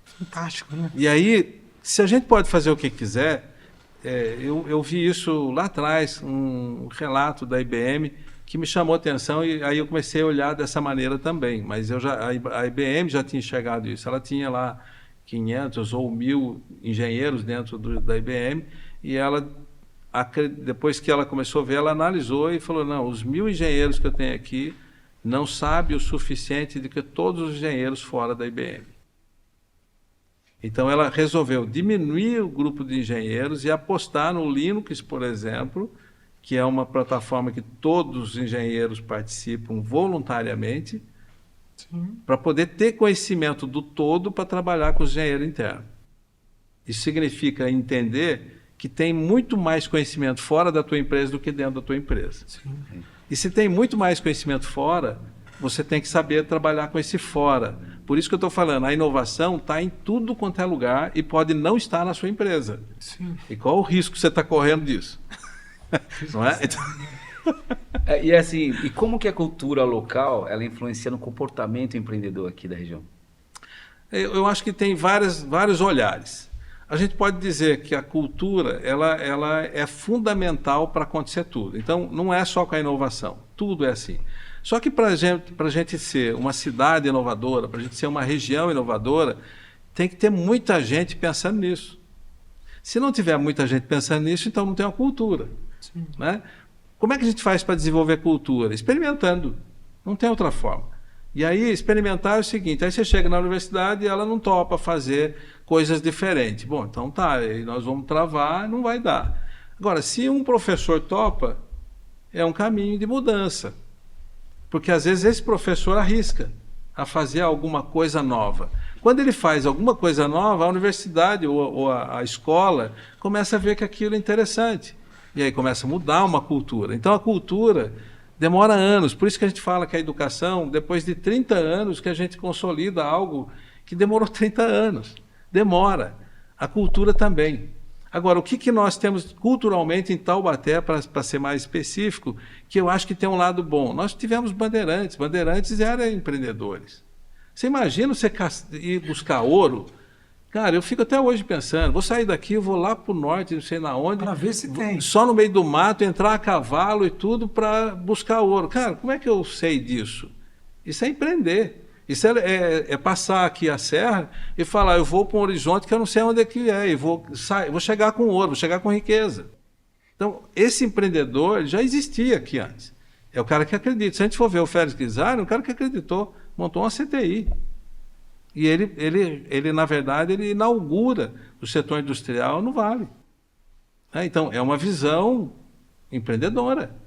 Speaker 1: fantástico, né?
Speaker 2: E aí, se a gente pode fazer o que quiser, eu vi isso lá atrás, um relato da IBM, que me chamou a atenção e aí eu comecei a olhar dessa maneira também. Mas a IBM já tinha enxergado isso. Ela tinha lá 500 ou 1.000 engenheiros dentro da IBM e ela, depois que ela começou a ver, ela analisou e falou, não, os 1.000 engenheiros que eu tenho aqui não sabem o suficiente de que todos os engenheiros fora da IBM. Então ela resolveu diminuir o grupo de engenheiros e apostar no Linux, por exemplo, que é uma plataforma que todos os engenheiros participam voluntariamente, para poder ter conhecimento do todo para trabalhar com os engenheiros internos. Isso significa entender que tem muito mais conhecimento fora da tua empresa do que dentro da tua empresa.
Speaker 1: Sim.
Speaker 2: E se tem muito mais conhecimento fora, você tem que saber trabalhar com esse fora. Por isso que eu estou falando, a inovação está em tudo quanto é lugar e pode não estar na sua empresa.
Speaker 1: Sim.
Speaker 2: E qual o risco que você está correndo disso? Não é? Então...
Speaker 3: E assim, e como que a cultura local ela influencia no comportamento empreendedor aqui da região?
Speaker 2: Eu acho que tem vários olhares. A gente pode dizer que a cultura ela é fundamental para acontecer tudo. Então, não é só com a inovação, tudo é assim. Só que para a gente ser uma cidade inovadora, para a gente ser uma região inovadora, tem que ter muita gente pensando nisso. Se não tiver muita gente pensando nisso, então não tem uma cultura. Né? Como é que a gente faz para desenvolver cultura? Experimentando. Não tem outra forma. E aí, experimentar é o seguinte, aí você chega na universidade e ela não topa fazer coisas diferentes. Bom, então tá, aí nós vamos travar, não vai dar. Agora, se um professor topa, é um caminho de mudança. Porque às vezes esse professor arrisca a fazer alguma coisa nova. Quando ele faz alguma coisa nova, a universidade ou a escola começa a ver que aquilo é interessante. E aí começa a mudar uma cultura. Então a cultura demora anos. Por isso que a gente fala que a educação, depois de 30 anos, que a gente consolida algo que demorou 30 anos. Demora. A cultura também. Agora, o que nós temos culturalmente em Taubaté, para ser mais específico, que eu acho que tem um lado bom? Nós tivemos bandeirantes. Bandeirantes eram empreendedores. Você imagina você ir buscar ouro? Cara, eu fico até hoje pensando, vou sair daqui, vou lá para o norte, não sei na onde.
Speaker 1: Para ver se tem.
Speaker 2: Só no meio do mato, entrar a cavalo e tudo para buscar ouro. Cara, como é que eu sei disso? Isso é empreender. Isso é passar aqui a serra e falar, eu vou para um horizonte que eu não sei onde é que é, e vou chegar com ouro, vou chegar com riqueza. Então, esse empreendedor já existia aqui antes. É o cara que acredita. Se a gente for ver o Félix Guizar, é um cara que acreditou, montou uma CTI. E ele na verdade, ele inaugura o setor industrial no Vale. Então, é uma visão empreendedora.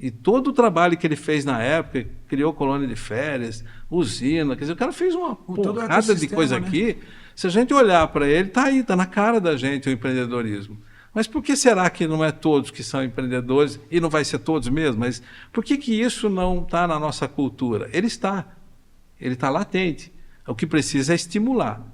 Speaker 2: E todo o trabalho que ele fez na época, criou colônia de férias, usina, quer dizer, o cara fez uma porrada de coisa aqui. Se a gente olhar para ele, está aí, está na cara da gente o empreendedorismo. Mas por que será que não é todos que são empreendedores, e não vai ser todos mesmo? Mas por que isso não está na nossa cultura? Ele está latente. O que precisa é estimular.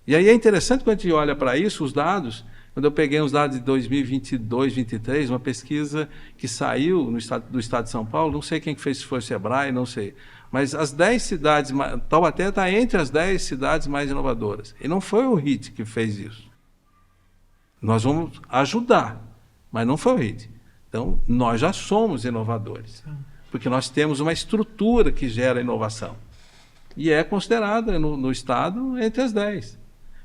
Speaker 2: E aí é interessante quando a gente olha para isso, os dados. Quando eu peguei os dados de 2022, 2023, uma pesquisa que saiu do estado de São Paulo, não sei quem que fez, se foi o Sebrae, não sei. Mas as 10 cidades, Taubaté está entre as 10 cidades mais inovadoras. E não foi o HIT que fez isso. Nós vamos ajudar, mas não foi o HIT. Então, nós já somos inovadores, porque nós temos uma estrutura que gera inovação. E é considerada no estado entre as 10.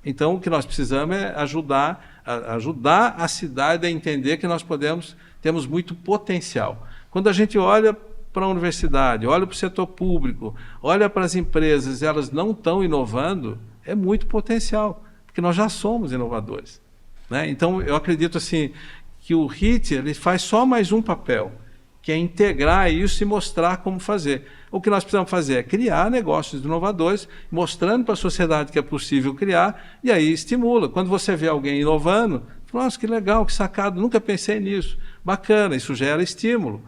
Speaker 2: Então, o que nós precisamos é ajudar a cidade a entender que nós temos muito potencial. Quando a gente olha para a universidade, olha para o setor público, olha para as empresas, elas não estão inovando, é muito potencial, porque nós já somos inovadores. Né? Então, eu acredito assim, que o HIT ele faz só mais um papel, que é integrar isso e mostrar como fazer. O que nós precisamos fazer é criar negócios inovadores, mostrando para a sociedade que é possível criar, e aí estimula. Quando você vê alguém inovando, nossa, que legal, que sacado, nunca pensei nisso. Bacana, isso gera estímulo.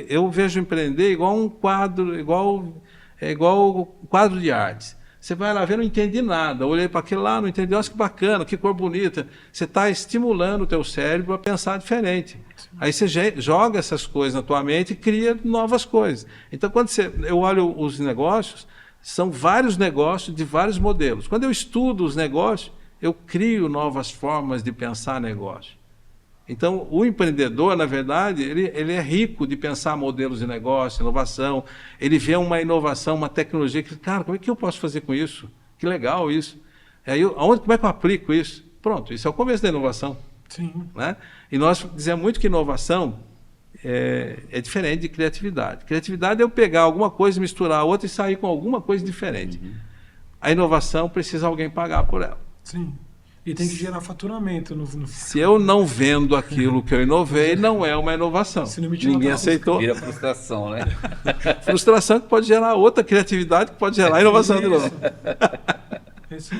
Speaker 2: Eu vejo empreender igual um quadro, igual um quadro de artes. Você vai lá ver, não entendi nada. Olhei para aquilo lá, não entendi. Nossa, que bacana, que cor bonita. Você está estimulando o teu cérebro a pensar diferente. Aí você joga essas coisas na tua mente e cria novas coisas. Então, quando eu olho os negócios, são vários negócios de vários modelos. Quando eu estudo os negócios, eu crio novas formas de pensar negócio. Então, o empreendedor, na verdade, ele é rico de pensar modelos de negócio, inovação. Ele vê uma inovação, uma tecnologia que, cara, como é que eu posso fazer com isso? Que legal isso. Aí, como é que eu aplico isso? Pronto, isso é o começo da inovação.
Speaker 1: Sim.
Speaker 2: Né? E nós dizemos muito que inovação é diferente de criatividade. Criatividade é eu pegar alguma coisa, misturar a outra e sair com alguma coisa diferente. Uhum. A inovação precisa alguém pagar por ela.
Speaker 1: Sim. E tem que gerar faturamento.
Speaker 2: Se eu não vendo aquilo que eu inovei, não é uma inovação. Ninguém aceitou.
Speaker 3: Vira frustração, né?
Speaker 2: Frustração que pode gerar outra criatividade, que pode gerar inovação de novo.
Speaker 1: Isso.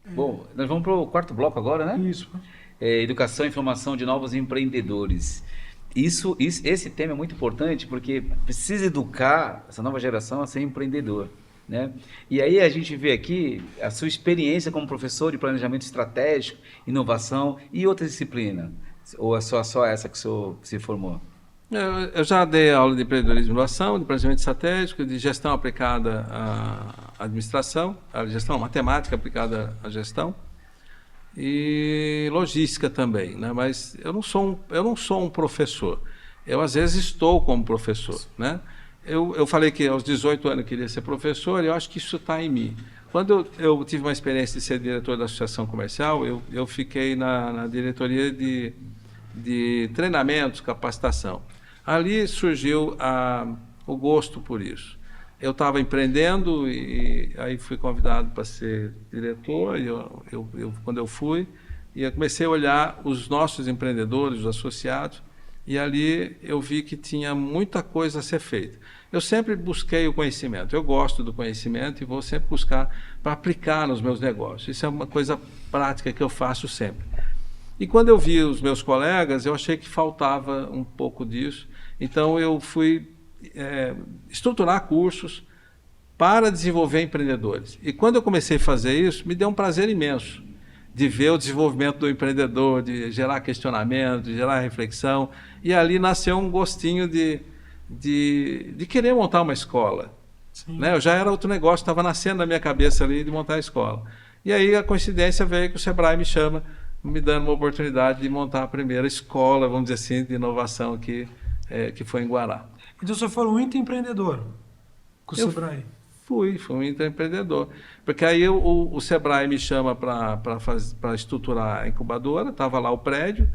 Speaker 3: Bom, nós vamos para o quarto bloco agora, né?
Speaker 1: Isso.
Speaker 3: Educação e formação de novos empreendedores. Esse tema é muito importante porque precisa educar essa nova geração a ser empreendedor. Né? E aí a gente vê aqui a sua experiência como professor de planejamento estratégico, inovação e outra disciplina, ou é só essa que o senhor se formou?
Speaker 2: Eu já dei aula de empreendedorismo e inovação, de planejamento estratégico, de gestão aplicada à administração, a gestão, matemática aplicada à gestão e logística também, né? Mas eu não sou um professor, eu às vezes estou como professor, né? Eu falei que aos 18 anos eu queria ser professor, e eu acho que isso está em mim. Quando eu tive uma experiência de ser diretor da associação comercial, eu fiquei na diretoria de treinamentos, capacitação. Ali surgiu o gosto por isso. Eu estava empreendendo e aí fui convidado para ser diretor, e quando eu fui, e eu comecei a olhar os nossos empreendedores, os associados, e ali eu vi que tinha muita coisa a ser feita. Eu sempre busquei o conhecimento, eu gosto do conhecimento e vou sempre buscar para aplicar nos meus negócios. Isso é uma coisa prática que eu faço sempre. E quando eu vi os meus colegas, eu achei que faltava um pouco disso. Então eu fui estruturar cursos para desenvolver empreendedores. E quando eu comecei a fazer isso, me deu um prazer imenso de ver o desenvolvimento do empreendedor, de gerar questionamento, de gerar reflexão. E ali nasceu um gostinho de querer montar uma escola. Né? Eu já era outro negócio, estava nascendo na minha cabeça ali de montar a escola. E aí a coincidência veio que o Sebrae me chama, me dando uma oportunidade de montar a primeira escola, vamos dizer assim, de inovação aqui, que foi em Guará.
Speaker 1: Então você foi um intraempreendedor com o Sebrae?
Speaker 2: Fui um intraempreendedor. Porque aí o Sebrae me chama para estruturar a incubadora, estava lá o prédio,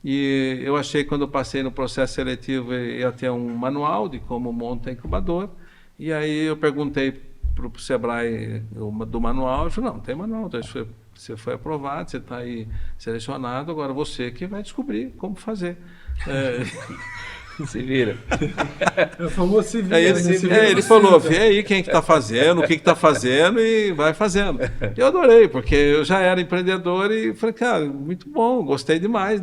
Speaker 2: e eu achei que quando eu passei no processo seletivo ia ter um manual de como monta a incubadora, e aí eu perguntei para o Sebrae do manual, ele falou, não tem manual, então você foi aprovado, você está aí selecionado, agora você que vai descobrir como fazer.
Speaker 3: Se vira.
Speaker 1: É o famoso se vira.
Speaker 2: Ele falou, vê aí quem que está fazendo, o que está fazendo e vai fazendo. Eu adorei, porque eu já era empreendedor e falei, cara, muito bom, gostei demais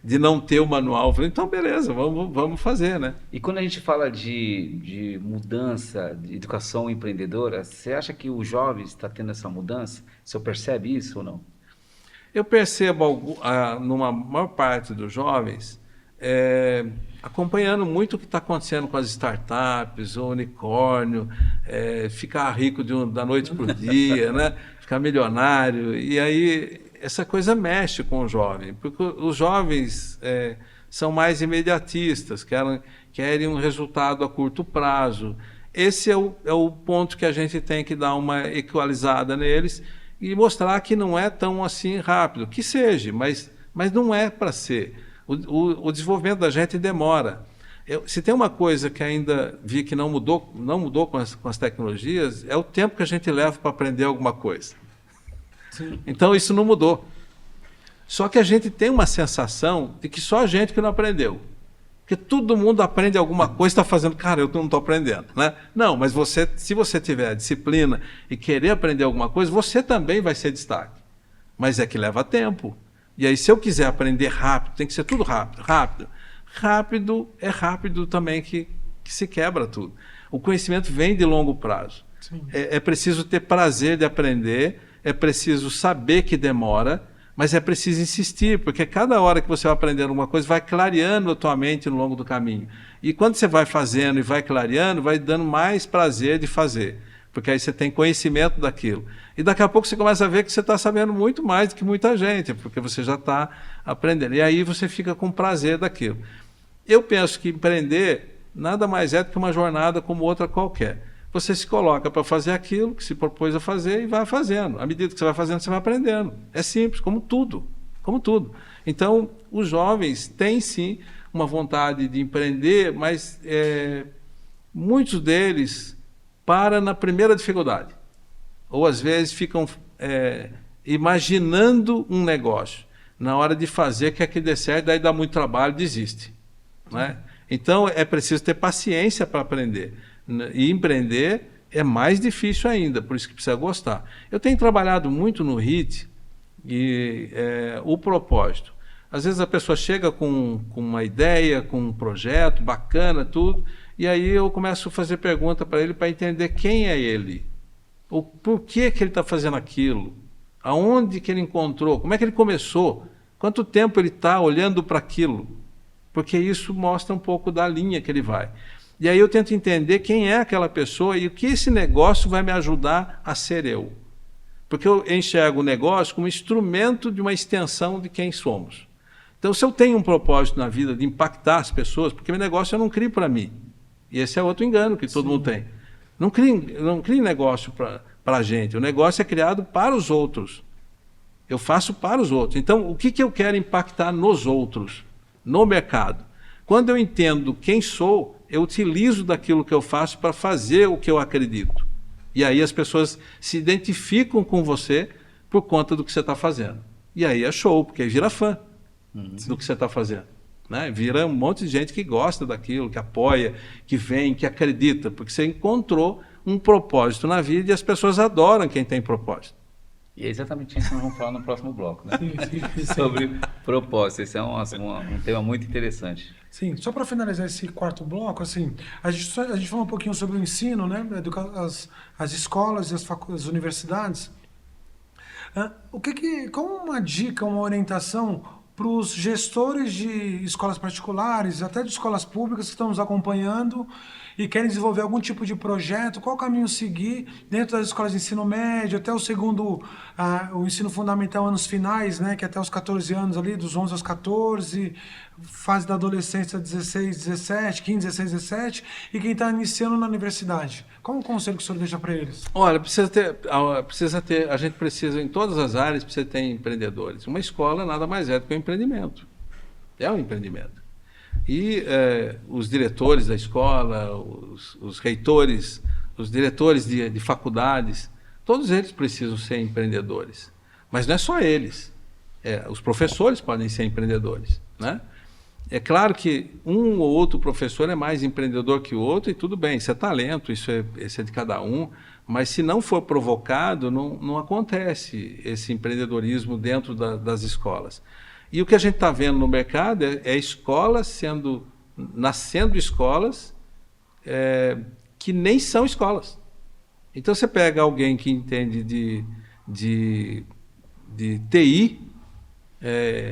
Speaker 2: de não ter o manual. Falei, então beleza, vamos fazer, né?
Speaker 3: E quando a gente fala de mudança, de educação empreendedora, você acha que o jovem está tendo essa mudança? O senhor percebe isso ou não?
Speaker 2: Eu percebo, numa maior parte dos jovens, acompanhando muito o que está acontecendo com as startups, o unicórnio, ficar rico da noite para o dia, né? Ficar milionário. E aí essa coisa mexe com o jovem, porque os jovens são mais imediatistas, querem um resultado a curto prazo. Esse é o ponto que a gente tem que dar uma equalizada neles e mostrar que não é tão assim rápido. Que seja, mas não é para ser. O desenvolvimento da gente demora. Se tem uma coisa que ainda vi que não mudou com as tecnologias, é o tempo que a gente leva para aprender alguma coisa. Sim. Então isso não mudou. Só que a gente tem uma sensação de que só a gente que não aprendeu. Porque todo mundo aprende alguma coisa e está fazendo, cara, eu não estou aprendendo. Né? Não, mas se você tiver disciplina e querer aprender alguma coisa, você também vai ser destaque. Mas é que leva tempo. E aí, se eu quiser aprender rápido, tem que ser tudo rápido. Rápido é rápido também que se quebra tudo. O conhecimento vem de longo prazo. É preciso ter prazer de aprender, é preciso saber que demora, mas é preciso insistir, porque cada hora que você vai aprendendo alguma coisa, vai clareando a tua mente no longo do caminho. E quando você vai fazendo e vai clareando, vai dando mais prazer de fazer. Porque aí você tem conhecimento daquilo. E daqui a pouco você começa a ver que você está sabendo muito mais do que muita gente, porque você já está aprendendo. E aí você fica com prazer daquilo. Eu penso que empreender nada mais é do que uma jornada como outra qualquer. Você se coloca para fazer aquilo que se propôs a fazer e vai fazendo. À medida que você vai fazendo, você vai aprendendo. É simples, como tudo. Como tudo. Então, os jovens têm sim uma vontade de empreender, mas muitos deles param na primeira dificuldade. Ou às vezes ficam imaginando um negócio. Na hora de fazer, quer que dê certo, daí dá muito trabalho, desiste. Né? Então é preciso ter paciência para aprender. E empreender é mais difícil ainda, por isso que precisa gostar. Eu tenho trabalhado muito no HIT e o propósito. Às vezes a pessoa chega com uma ideia, com um projeto bacana, tudo, e aí eu começo a fazer pergunta para ele para entender quem é ele. O porquê que ele está fazendo aquilo? Aonde que ele encontrou? Como é que ele começou? Quanto tempo ele está olhando para aquilo? Porque isso mostra um pouco da linha que ele vai. E aí eu tento entender quem é aquela pessoa e o que esse negócio vai me ajudar a ser eu. Porque eu enxergo o negócio como instrumento de uma extensão de quem somos. Então, se eu tenho um propósito na vida de impactar as pessoas, porque meu negócio eu não crio para mim. E esse é outro engano que todo mundo tem. Não crie negócio para a gente. O negócio é criado para os outros. Eu faço para os outros. Então, o que eu quero impactar nos outros, no mercado? Quando eu entendo quem sou, eu utilizo daquilo que eu faço para fazer o que eu acredito. E aí as pessoas se identificam com você por conta do que você está fazendo. E aí é show, porque aí vira fã do que você está fazendo. Né? Vira um monte de gente que gosta daquilo, que apoia, que vem, que acredita, porque você encontrou um propósito na vida e as pessoas adoram quem tem propósito.
Speaker 3: E é exatamente isso que nós vamos falar no próximo bloco, né?
Speaker 1: Sim.
Speaker 3: Sobre propósito. Esse é um tema muito interessante.
Speaker 1: Sim, só para finalizar esse quarto bloco, assim, a gente falou um pouquinho sobre o ensino, né? As escolas e as universidades. Qual uma dica, uma orientação para os gestores de escolas particulares, até de escolas públicas que estão nos acompanhando e querem desenvolver algum tipo de projeto? Qual caminho seguir dentro das escolas de ensino médio, até o o ensino fundamental, anos finais, né, que é até os 14 anos ali, dos 11 aos 14, fase da adolescência 16, 17, 15, 16, 17, e quem está iniciando na universidade? Qual o conselho que o senhor deixa para eles?
Speaker 2: Olha, a gente precisa, em todas as áreas, precisa ter empreendedores. Uma escola nada mais é do que um empreendimento. É um empreendimento. E os diretores da escola, os reitores, os diretores de faculdades, todos eles precisam ser empreendedores. Mas não é só eles. Os professores podem ser empreendedores, né? É claro que um ou outro professor é mais empreendedor que o outro, e tudo bem, isso é talento, isso é de cada um, mas se não for provocado, não acontece esse empreendedorismo dentro das escolas. E o que a gente está vendo no mercado é escolas nascendo escolas que nem são escolas. Então você pega alguém que entende de TI,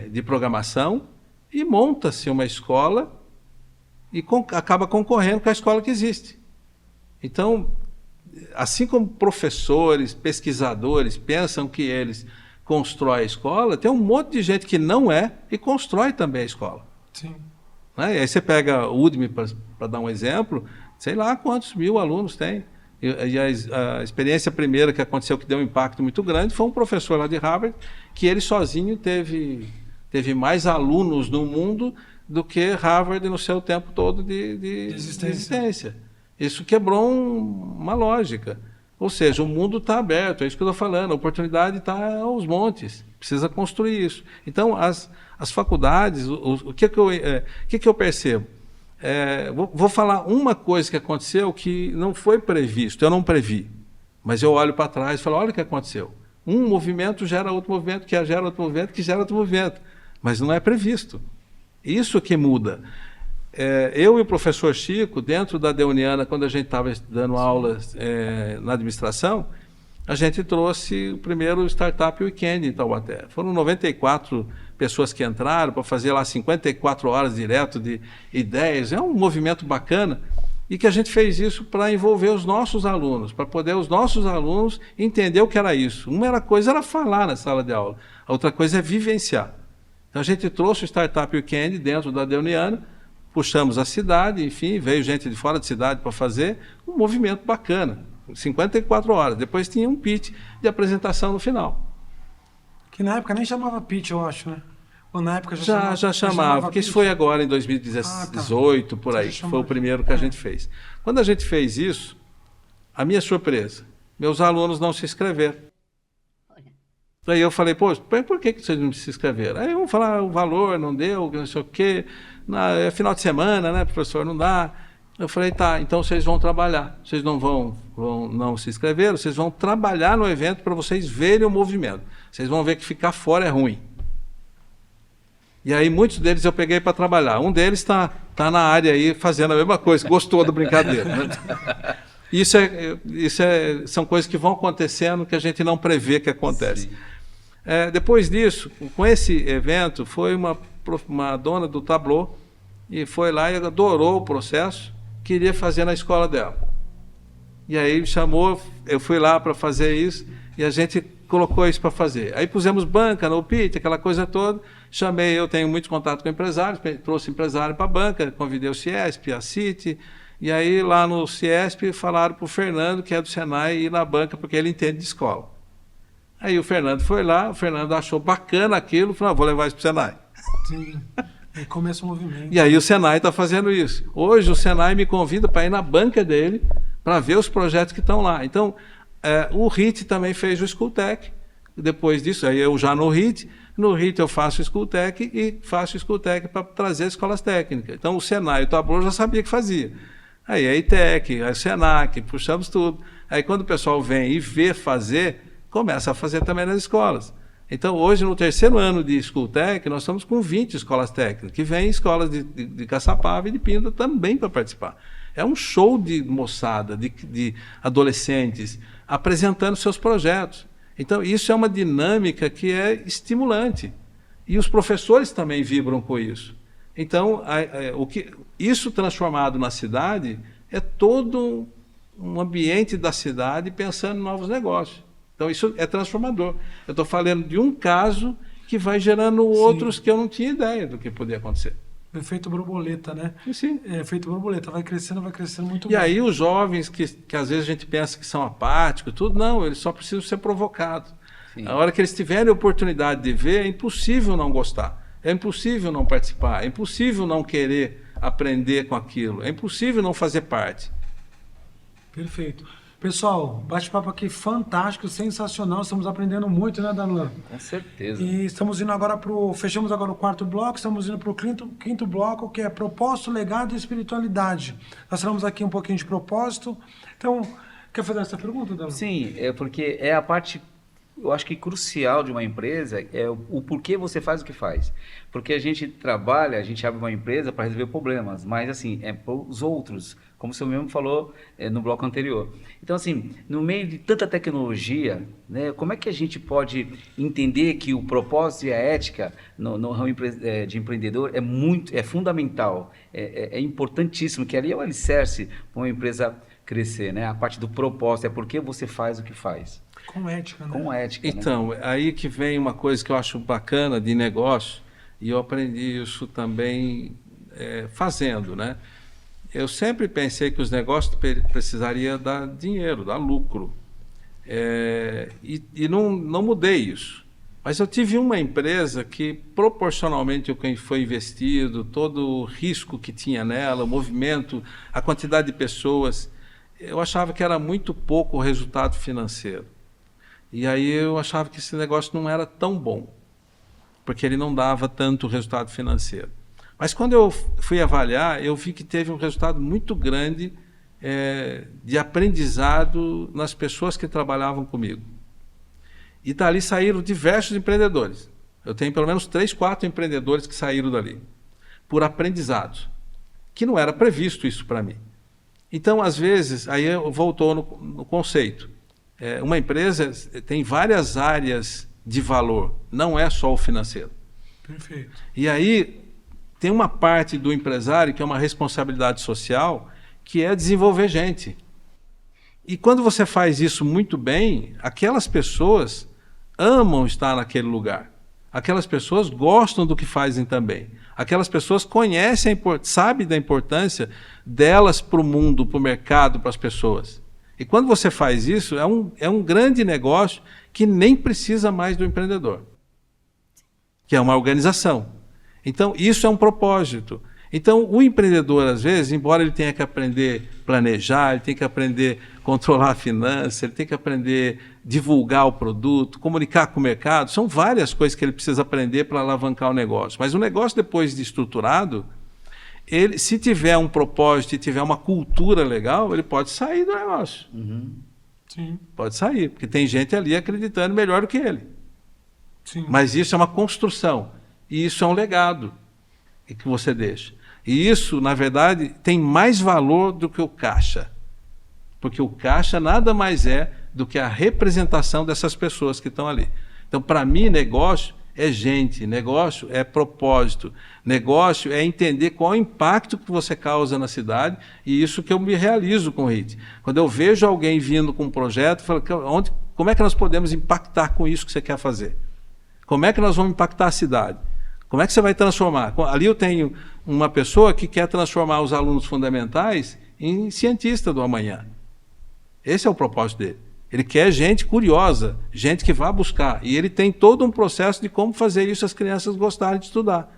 Speaker 2: de programação, e monta-se uma escola e acaba concorrendo com a escola que existe. Então, assim como professores, pesquisadores pensam que eles constroem a escola, tem um monte de gente que não e constrói também a escola.
Speaker 1: Sim.
Speaker 2: Né? E aí você pega o Udemy, para dar um exemplo, sei lá quantos mil alunos tem. E a experiência primeira que aconteceu, que deu um impacto muito grande, foi um professor lá de Harvard, que ele sozinho teve mais alunos no mundo do que Harvard no seu tempo todo de existência. Isso quebrou uma lógica. Ou seja, o mundo está aberto, é isso que eu estou falando, a oportunidade está aos montes, precisa construir isso. Então, as faculdades, o que eu percebo? Vou falar uma coisa que aconteceu que não foi previsto, eu não previ, mas eu olho para trás e falo, olha o que aconteceu. Um movimento gera outro movimento, que gera outro movimento, que gera outro movimento. Mas não é previsto. Isso que muda. Eu e o professor Chico, dentro da Deuniana, quando a gente estava dando aulas na administração, a gente trouxe o primeiro Startup Weekend em Taubaté. Foram 94 pessoas que entraram para fazer lá 54 horas direto de ideias. É um movimento bacana. E que a gente fez isso para envolver os nossos alunos, para poder os nossos alunos entender o que era isso. Uma coisa era falar na sala de aula, a outra coisa é vivenciar. Então a gente trouxe o Startup Weekend dentro da Deuniana, puxamos a cidade, enfim, veio gente de fora de cidade para fazer um movimento bacana, 54 horas. Depois tinha um pitch de apresentação no final.
Speaker 1: Que na época nem chamava pitch, eu acho, né? Ou na época
Speaker 2: já chamava, porque isso foi agora em 2018, por aí, que foi o primeiro que a gente fez. Quando a gente fez isso, a minha surpresa, meus alunos não se inscreveram. Daí eu falei, pô, por que vocês não se inscreveram? Aí vamos falar, o valor não deu, não sei o quê, é final de semana, né, professor, não dá. Eu falei, tá, então vocês vão trabalhar, vocês não vão não se inscrever, vocês vão trabalhar no evento para vocês verem o movimento. Vocês vão ver que ficar fora é ruim. E aí muitos deles eu peguei para trabalhar. Um deles está na área aí fazendo a mesma coisa, gostou da brincadeira. Né? São coisas que vão acontecendo que a gente não prevê que acontece. Depois disso, com esse evento, foi uma dona do Tableau e foi lá e adorou o processo, queria fazer na escola dela. E aí me chamou, eu fui lá para fazer isso e a gente colocou isso para fazer. Aí pusemos banca no pitch, aquela coisa toda. Eu tenho muito contato com empresários, trouxe empresário para a banca, convidei o Ciesp, a City, e aí lá no Ciesp falaram para o Fernando, que é do Senai, ir na banca, porque ele entende de escola. Aí o Fernando foi lá, o Fernando achou bacana aquilo, falou, vou levar isso para o Senai.
Speaker 1: Sim. Aí começa o movimento.
Speaker 2: E aí o Senai está fazendo isso. Hoje o Senai me convida para ir na banca dele para ver os projetos que estão lá. Então, o RIT também fez o Schooltech. Depois disso, aí eu já no RIT eu faço o Schooltech e faço o Schooltech para trazer escolas técnicas. Então o Senai e o Tableau já sabia que fazia. Aí a ITEC, a Senac, puxamos tudo. Aí quando o pessoal vem e vê fazer, começa a fazer também nas escolas. Então, hoje, no 3º ano de Schooltech, nós estamos com 20 escolas técnicas, que vêm escolas de Caçapava e de Pinda também para participar. É um show de moçada, de adolescentes, apresentando seus projetos. Então, isso é uma dinâmica que é estimulante. E os professores também vibram com isso. Então, isso transformado na cidade é todo um ambiente da cidade pensando em novos negócios. Então, isso é transformador. Eu estou falando de um caso que vai gerando outros que eu não tinha ideia do que podia acontecer.
Speaker 1: Efeito borboleta, né?
Speaker 2: Sim.
Speaker 1: Efeito borboleta, vai crescendo muito
Speaker 2: bem. E aí os jovens que às vezes a gente pensa que são apáticos, tudo, não, eles só precisam ser provocados. Sim. A hora que eles tiverem a oportunidade de ver, é impossível não gostar, é impossível não participar, é impossível não querer aprender com aquilo, é impossível não fazer parte.
Speaker 1: Perfeito. Pessoal, bate-papo aqui fantástico, sensacional. Estamos aprendendo muito, né, Danilo?
Speaker 3: Com certeza.
Speaker 1: E estamos indo agora fechamos agora o 4º bloco, estamos indo para o quinto bloco, que é propósito, legado e espiritualidade. Nós falamos aqui um pouquinho de propósito. Então, quer fazer essa pergunta, Danilo?
Speaker 3: Sim, porque é a parte, eu acho que crucial de uma empresa, é o porquê você faz o que faz. Porque a gente trabalha, a gente abre uma empresa para resolver problemas, mas assim, é para os outros, como você mesmo falou no bloco anterior. Então, assim, no meio de tanta tecnologia, né, como é que a gente pode entender que o propósito e a ética no ramo de empreendedor é fundamental, é importantíssimo, que ali é o alicerce para uma empresa crescer, né? A parte do propósito, é porque você faz o que faz.
Speaker 1: Com ética, né?
Speaker 3: Com ética,
Speaker 2: então,
Speaker 3: né?
Speaker 2: Aí que vem uma coisa que eu acho bacana de negócio, e eu aprendi isso também fazendo, né? Eu sempre pensei que os negócios precisariam dar dinheiro, dar lucro. E não mudei isso. Mas eu tive uma empresa que, proporcionalmente ao que foi investido, todo o risco que tinha nela, o movimento, a quantidade de pessoas, eu achava que era muito pouco o resultado financeiro. E aí eu achava que esse negócio não era tão bom, porque ele não dava tanto resultado financeiro. Mas quando eu fui avaliar, eu vi que teve um resultado muito grande de aprendizado nas pessoas que trabalhavam comigo. E dali saíram diversos empreendedores. Eu tenho pelo menos 3, 4 empreendedores que saíram dali, por aprendizado, que não era previsto isso para mim. Então, às vezes, aí voltou no conceito. Uma empresa tem várias áreas de valor, não é só o financeiro.
Speaker 1: Perfeito.
Speaker 2: E aí tem uma parte do empresário que é uma responsabilidade social, que é desenvolver gente. E quando você faz isso muito bem, aquelas pessoas amam estar naquele lugar. Aquelas pessoas gostam do que fazem também. Aquelas pessoas conhecem, sabem da importância delas para o mundo, para o mercado, para as pessoas. E quando você faz isso, é um grande negócio que nem precisa mais do empreendedor, que é uma organização. Então, isso é um propósito. Então, o empreendedor, às vezes, embora ele tenha que aprender a planejar, ele tem que aprender a controlar a finança, ele tem que aprender a divulgar o produto, comunicar com o mercado, são várias coisas que ele precisa aprender para alavancar o negócio. Mas o negócio, depois de estruturado, se tiver um propósito e tiver uma cultura legal, ele pode sair do negócio.
Speaker 3: Uhum.
Speaker 1: Sim.
Speaker 2: Pode sair, porque tem gente ali acreditando melhor do que ele.
Speaker 1: Sim.
Speaker 2: Mas isso é uma construção, e isso é um legado que você deixa. E isso, na verdade, tem mais valor do que o caixa. Porque o caixa nada mais é do que a representação dessas pessoas que estão ali. Então, para mim, negócio é gente, negócio é propósito, negócio é entender qual é o impacto que você causa na cidade, e isso que eu me realizo com o RIT. Quando eu vejo alguém vindo com um projeto, eu falo, como é que nós podemos impactar com isso que você quer fazer? Como é que nós vamos impactar a cidade? Como é que você vai transformar? Ali eu tenho uma pessoa que quer transformar os alunos fundamentais em cientista do amanhã. Esse é o propósito dele. Ele quer gente curiosa, gente que vá buscar. E ele tem todo um processo de como fazer isso as crianças gostarem de estudar.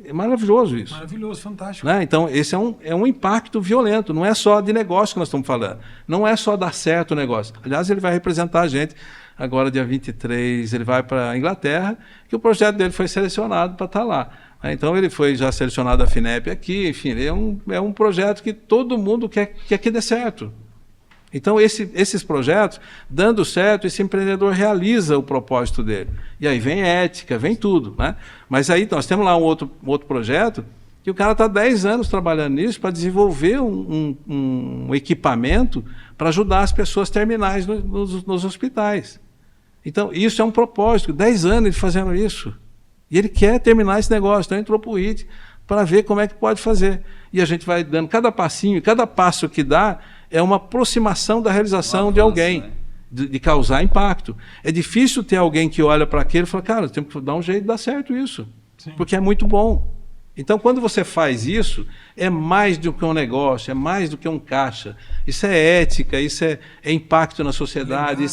Speaker 2: É maravilhoso isso.
Speaker 1: Maravilhoso, fantástico.
Speaker 2: Né? Então, esse é um impacto violento, não é só de negócio que nós estamos falando. Não é só dar certo o negócio. Aliás, ele vai representar a gente agora, dia 23, ele vai para a Inglaterra, que o projeto dele foi selecionado para estar lá. Então, ele foi já selecionado a FINEP aqui, enfim, é um projeto que todo mundo quer que dê certo. Então, esses projetos, dando certo, esse empreendedor realiza o propósito dele. E aí vem ética, vem tudo. Né? Mas aí nós temos lá um outro projeto que o cara está 10 anos trabalhando nisso para desenvolver um equipamento para ajudar as pessoas terminais nos hospitais. Então, isso é um propósito. 10 anos ele fazendo isso. E ele quer terminar esse negócio. Então, entrou para o IT para ver como é que pode fazer. E a gente vai dando cada passinho, cada passo que dá é uma aproximação da realização de alguém, né? de causar impacto. É difícil ter alguém que olha para aquilo e fala, cara, temos que dar um jeito de dar certo isso, Sim. porque é muito bom. Então, quando você faz isso, é mais do que um negócio, é mais do que um caixa. Isso é ética, isso é impacto na sociedade,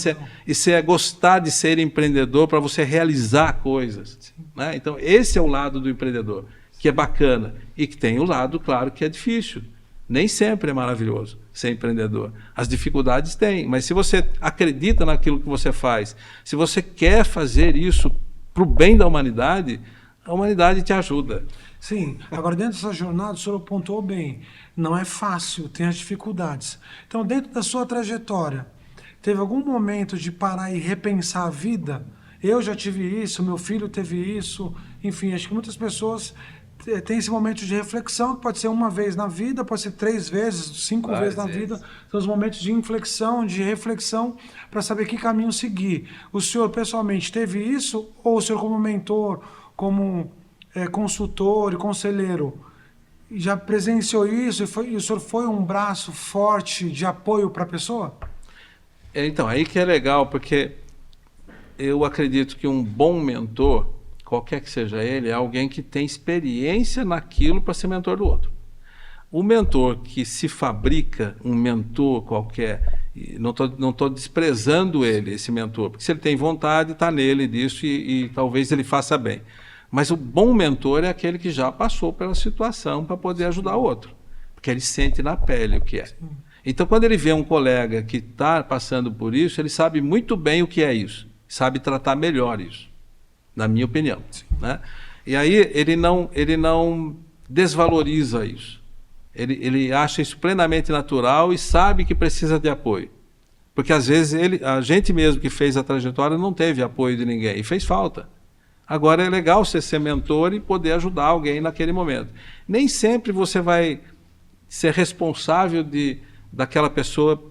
Speaker 2: isso é gostar de ser empreendedor para você realizar coisas. Né? Então, esse é o lado do empreendedor, que é bacana. E que tem o lado, claro, que é difícil. Nem sempre é maravilhoso ser empreendedor. As dificuldades tem, mas se você acredita naquilo que você faz, se você quer fazer isso para o bem da humanidade, a humanidade te ajuda.
Speaker 1: Sim, agora dentro dessa jornada o senhor pontuou bem, não é fácil, tem as dificuldades. Então dentro da sua trajetória, teve algum momento de parar e repensar a vida? Eu já tive isso, meu filho teve isso, enfim, acho que muitas pessoas têm esse momento de reflexão, que pode ser uma vez na vida, pode ser 3 vezes, 5 vezes na vida, são os momentos de inflexão, de reflexão, para saber que caminho seguir. O senhor pessoalmente teve isso, ou o senhor como mentor, como consultor e conselheiro, já presenciou isso e o senhor foi um braço forte de apoio para a pessoa?
Speaker 2: Então, aí que é legal, porque eu acredito que um bom mentor, qualquer que seja ele, é alguém que tem experiência naquilo para ser mentor do outro. O mentor que se fabrica, um mentor qualquer, não estou desprezando ele, esse mentor, porque se ele tem vontade, está nele disso e talvez ele faça bem. Mas o bom mentor é aquele que já passou pela situação para poder ajudar o outro, porque ele sente na pele o que é. Então, quando ele vê um colega que está passando por isso, ele sabe muito bem o que é isso, sabe tratar melhor isso, na minha opinião. Né? E aí ele não desvaloriza isso. Ele acha isso plenamente natural e sabe que precisa de apoio. Porque às vezes a gente mesmo que fez a trajetória não teve apoio de ninguém e fez falta. Agora é legal você ser mentor e poder ajudar alguém naquele momento. Nem sempre você vai ser responsável daquela pessoa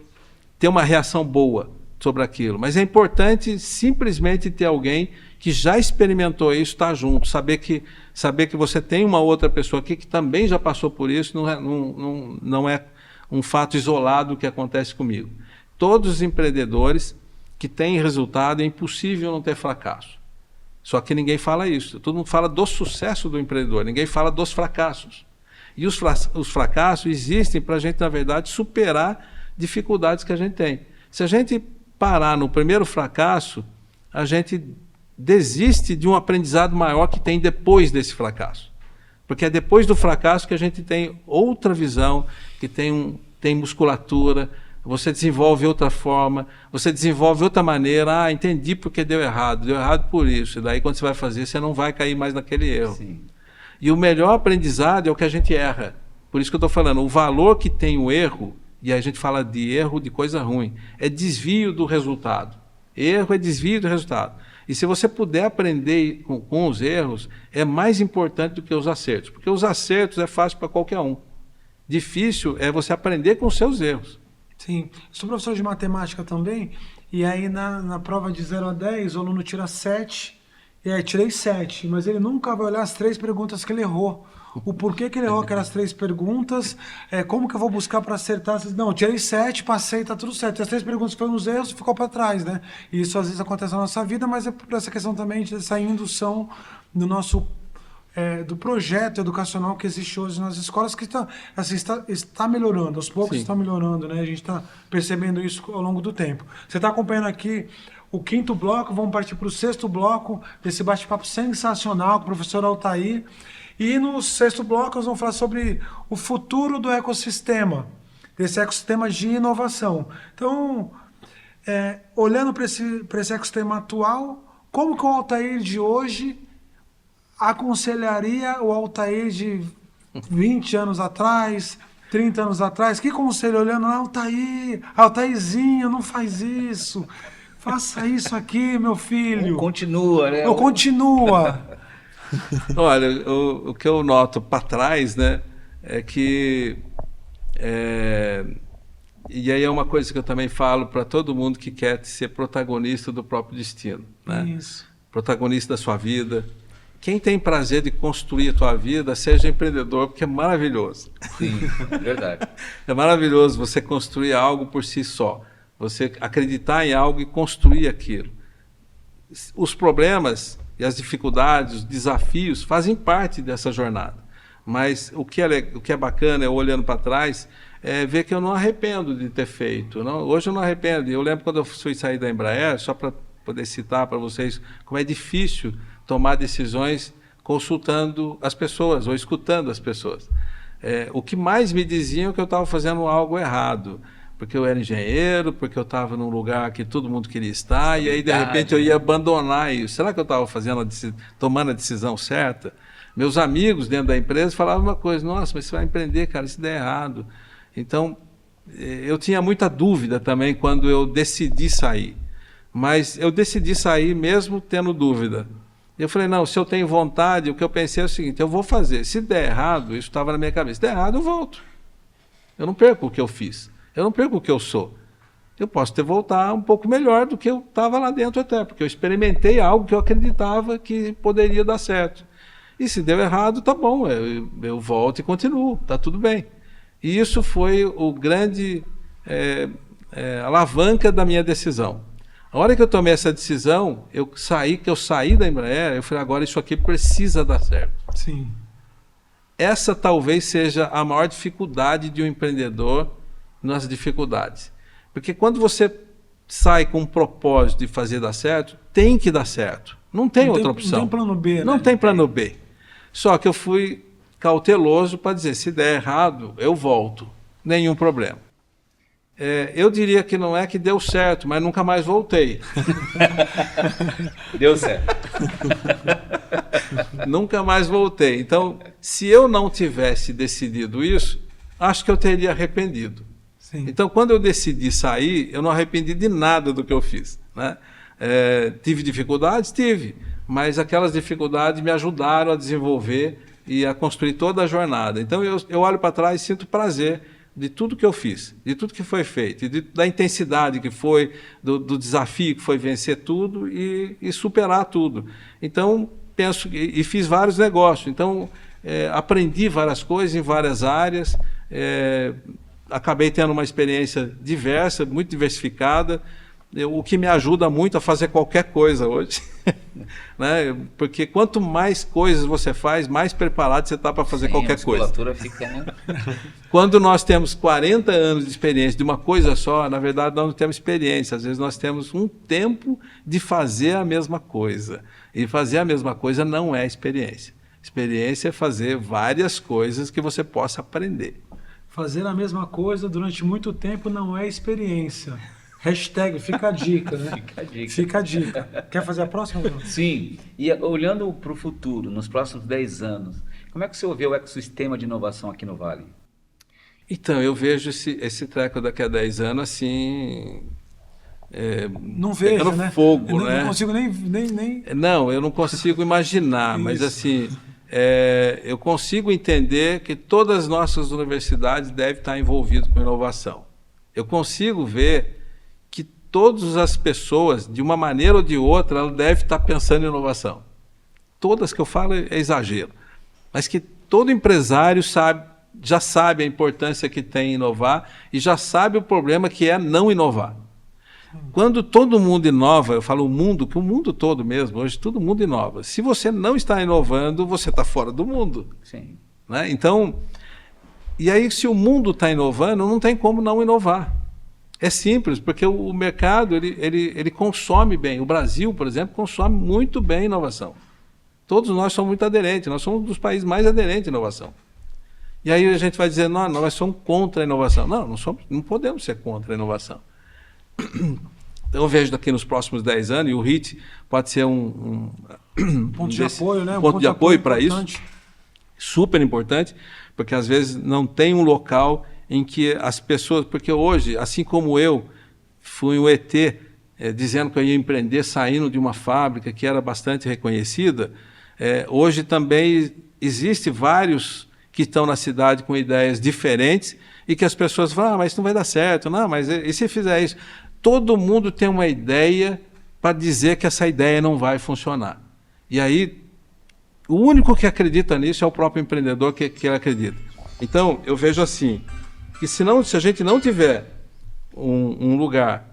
Speaker 2: ter uma reação boa sobre aquilo, mas é importante simplesmente ter alguém que já experimentou isso, estar junto, saber que você tem uma outra pessoa aqui que também já passou por isso, não é um fato isolado que acontece comigo. Todos os empreendedores que têm resultado, é impossível não ter fracasso. Só que ninguém fala isso. Todo mundo fala do sucesso do empreendedor, ninguém fala dos fracassos. E os fracassos existem para a gente, na verdade, superar dificuldades que a gente tem. Se a gente parar no primeiro fracasso, a gente desiste de um aprendizado maior que tem depois desse fracasso. Porque é depois do fracasso que a gente tem outra visão, que tem musculatura, você desenvolve outra forma, você desenvolve outra maneira. Ah, entendi porque deu errado por isso. E daí quando você vai fazer, você não vai cair mais naquele erro. Sim. E o melhor aprendizado é o que a gente erra. Por isso que eu estou falando, o valor que tem o erro, e a gente fala de erro de coisa ruim, é desvio do resultado. Erro é desvio do resultado. E se você puder aprender com os erros, é mais importante do que os acertos. Porque os acertos é fácil para qualquer um. Difícil é você aprender com os seus erros.
Speaker 1: Sim, sou professor de matemática também, e aí na prova de 0 a 10, o aluno tira 7, e aí tirei 7, mas ele nunca vai olhar as 3 perguntas que ele errou. O porquê que ele errou aquelas 3 perguntas, como que eu vou buscar para acertar? Não, tirei 7, passei, tá tudo certo. E as 3 perguntas foram nos erros, ficou para trás, né? E isso às vezes acontece na nossa vida, mas é por essa questão também dessa indução do nosso do projeto educacional que existe hoje nas escolas, que está melhorando, aos poucos está melhorando, né? A gente está percebendo isso ao longo do tempo. Você está acompanhando aqui o 5º bloco, vamos partir para o 6º bloco desse bate-papo sensacional com o professor Altair. E no sexto bloco nós vamos falar sobre o futuro do ecossistema, desse ecossistema de inovação. Então, olhando para esse ecossistema atual, como que o Altair de hoje aconselharia o Altair de 20 anos atrás, 30 anos atrás? Que conselho olhando? Altairzinho, não faz isso. Faça isso aqui, meu filho.
Speaker 3: Continua, né?
Speaker 1: Não, continua.
Speaker 2: Olha, o que eu noto para trás, né, é que... e aí é uma coisa que eu também falo para todo mundo que quer ser protagonista do próprio destino, né?
Speaker 1: Isso.
Speaker 2: Protagonista da sua vida. Quem tem prazer de construir a tua vida, seja empreendedor, porque é maravilhoso.
Speaker 3: Sim, verdade.
Speaker 2: É maravilhoso você construir algo por si só. Você acreditar em algo e construir aquilo. Os problemas e as dificuldades, os desafios fazem parte dessa jornada. Mas o que é bacana, olhando para trás, é ver que eu não arrependo de ter feito. Não, hoje eu não arrependo. Eu lembro quando eu fui sair da Embraer, só para poder citar para vocês como é difícil tomar decisões consultando as pessoas ou escutando as pessoas. O que mais me diziam é que eu estava fazendo algo errado, porque eu era engenheiro, porque eu estava num lugar que todo mundo queria estar, e aí de repente eu ia abandonar isso. Será que eu estava tomando a decisão certa? Meus amigos dentro da empresa falavam uma coisa: nossa, mas você vai empreender, cara, isso der errado. Então, eu tinha muita dúvida também quando eu decidi sair. Mas eu decidi sair mesmo tendo dúvida. Eu falei, não, se eu tenho vontade, o que eu pensei é o seguinte: eu vou fazer. Se der errado, isso estava na minha cabeça. Se der errado, eu volto. Eu não perco o que eu fiz. Eu não perco o que eu sou. Eu posso voltar um pouco melhor do que eu estava lá dentro até, porque eu experimentei algo que eu acreditava que poderia dar certo. E se deu errado, tá bom, eu volto e continuo, tá tudo bem. E isso foi o grande alavanca da minha decisão. A hora que eu tomei essa decisão, eu saí da Embraer, eu falei, agora isso aqui precisa dar certo.
Speaker 1: Sim.
Speaker 2: Essa talvez seja a maior dificuldade de um empreendedor nas dificuldades. Porque quando você sai com um propósito de fazer dar certo, tem que dar certo. Não tem outra opção.
Speaker 1: Não tem plano B, né?
Speaker 2: Não tem plano B. Só que eu fui cauteloso para dizer, se der errado, eu volto. Nenhum problema. Eu diria que não é que deu certo, mas nunca mais voltei.
Speaker 3: Deu certo.
Speaker 2: Nunca mais voltei. Então, se eu não tivesse decidido isso, acho que eu teria arrependido.
Speaker 1: Sim.
Speaker 2: Então, quando eu decidi sair, eu não arrependi de nada do que eu fiz, né? Tive dificuldades? Tive. Mas aquelas dificuldades me ajudaram a desenvolver e a construir toda a jornada. Então, eu olho para trás e sinto prazer de tudo que eu fiz, de tudo que foi feito, da intensidade que foi, do desafio que foi vencer tudo e superar tudo. Então, penso e fiz vários negócios. Então, aprendi várias coisas em várias áreas, acabei tendo uma experiência diversa, muito diversificada, o que me ajuda muito a fazer qualquer coisa hoje. Né? Porque quanto mais coisas você faz, mais preparado você está para fazer qualquer coisa.
Speaker 3: Fica, né?
Speaker 2: Quando nós temos 40 anos de experiência de uma coisa só, na verdade nós não temos experiência. Às vezes nós temos um tempo de fazer a mesma coisa. E fazer a mesma coisa não é experiência. Experiência é fazer várias coisas que você possa aprender.
Speaker 1: Fazer a mesma coisa durante muito tempo não é experiência. Hashtag, fica a dica, né?
Speaker 3: Fica a dica.
Speaker 1: Fica a dica. Quer fazer a próxima, Bruno?
Speaker 3: Sim. E olhando para o futuro, nos próximos 10 anos, como é que você vê o ecossistema de inovação aqui no Vale?
Speaker 2: Então, eu vejo esse treco daqui a 10 anos assim...
Speaker 1: não vejo, né?
Speaker 2: Fogo,
Speaker 1: eu
Speaker 2: né?
Speaker 1: Não consigo nem...
Speaker 2: Não, eu não consigo imaginar, mas assim... eu consigo entender que todas as nossas universidades devem estar envolvidas com inovação. Eu consigo ver que todas as pessoas, de uma maneira ou de outra, elas devem estar pensando em inovação. Todas que eu falo é exagero. Mas que todo empresário já sabe a importância que tem em inovar e já sabe o problema que é não inovar. Quando todo mundo inova, eu falo o mundo, que o mundo todo mesmo, hoje todo mundo inova. Se você não está inovando, você está fora do mundo.
Speaker 3: Sim.
Speaker 2: Né? Então, e aí se o mundo está inovando, não tem como não inovar. É simples, porque o mercado ele consome bem. O Brasil, por exemplo, consome muito bem inovação. Todos nós somos muito aderentes, nós somos um dos países mais aderentes à inovação. E aí a gente vai dizer, não, nós somos contra a inovação. Não, não podemos ser contra a inovação. Eu vejo daqui nos próximos 10 anos, e o HIT pode ser um
Speaker 1: ponto de apoio, né?
Speaker 2: Um ponto de apoio para
Speaker 1: importante.
Speaker 2: isso, super importante, porque às vezes não tem um local em que as pessoas... Porque hoje, assim como eu fui um ET dizendo que eu ia empreender saindo de uma fábrica que era bastante reconhecida, hoje também existe vários que estão na cidade com ideias diferentes e que as pessoas falam, mas não vai dar certo, não, mas e se fizer isso? Todo mundo tem uma ideia para dizer que essa ideia não vai funcionar. E aí, o único que acredita nisso é o próprio empreendedor que ele acredita. Então, eu vejo assim, que se a gente não tiver um lugar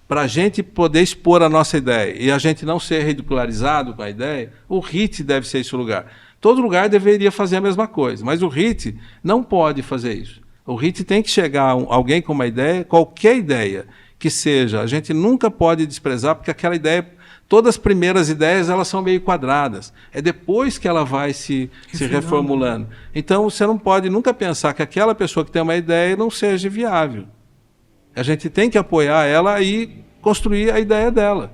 Speaker 2: para a gente poder expor a nossa ideia e a gente não ser ridicularizado com a ideia, o HIT deve ser esse lugar. Todo lugar deveria fazer a mesma coisa, mas o HIT não pode fazer isso. O HIT tem que chegar alguém com uma ideia, qualquer ideia que seja, a gente nunca pode desprezar, porque aquela ideia, todas as primeiras ideias, elas são meio quadradas. É depois que ela vai se reformulando. Então, você não pode nunca pensar que aquela pessoa que tem uma ideia não seja viável. A gente tem que apoiar ela e construir a ideia dela.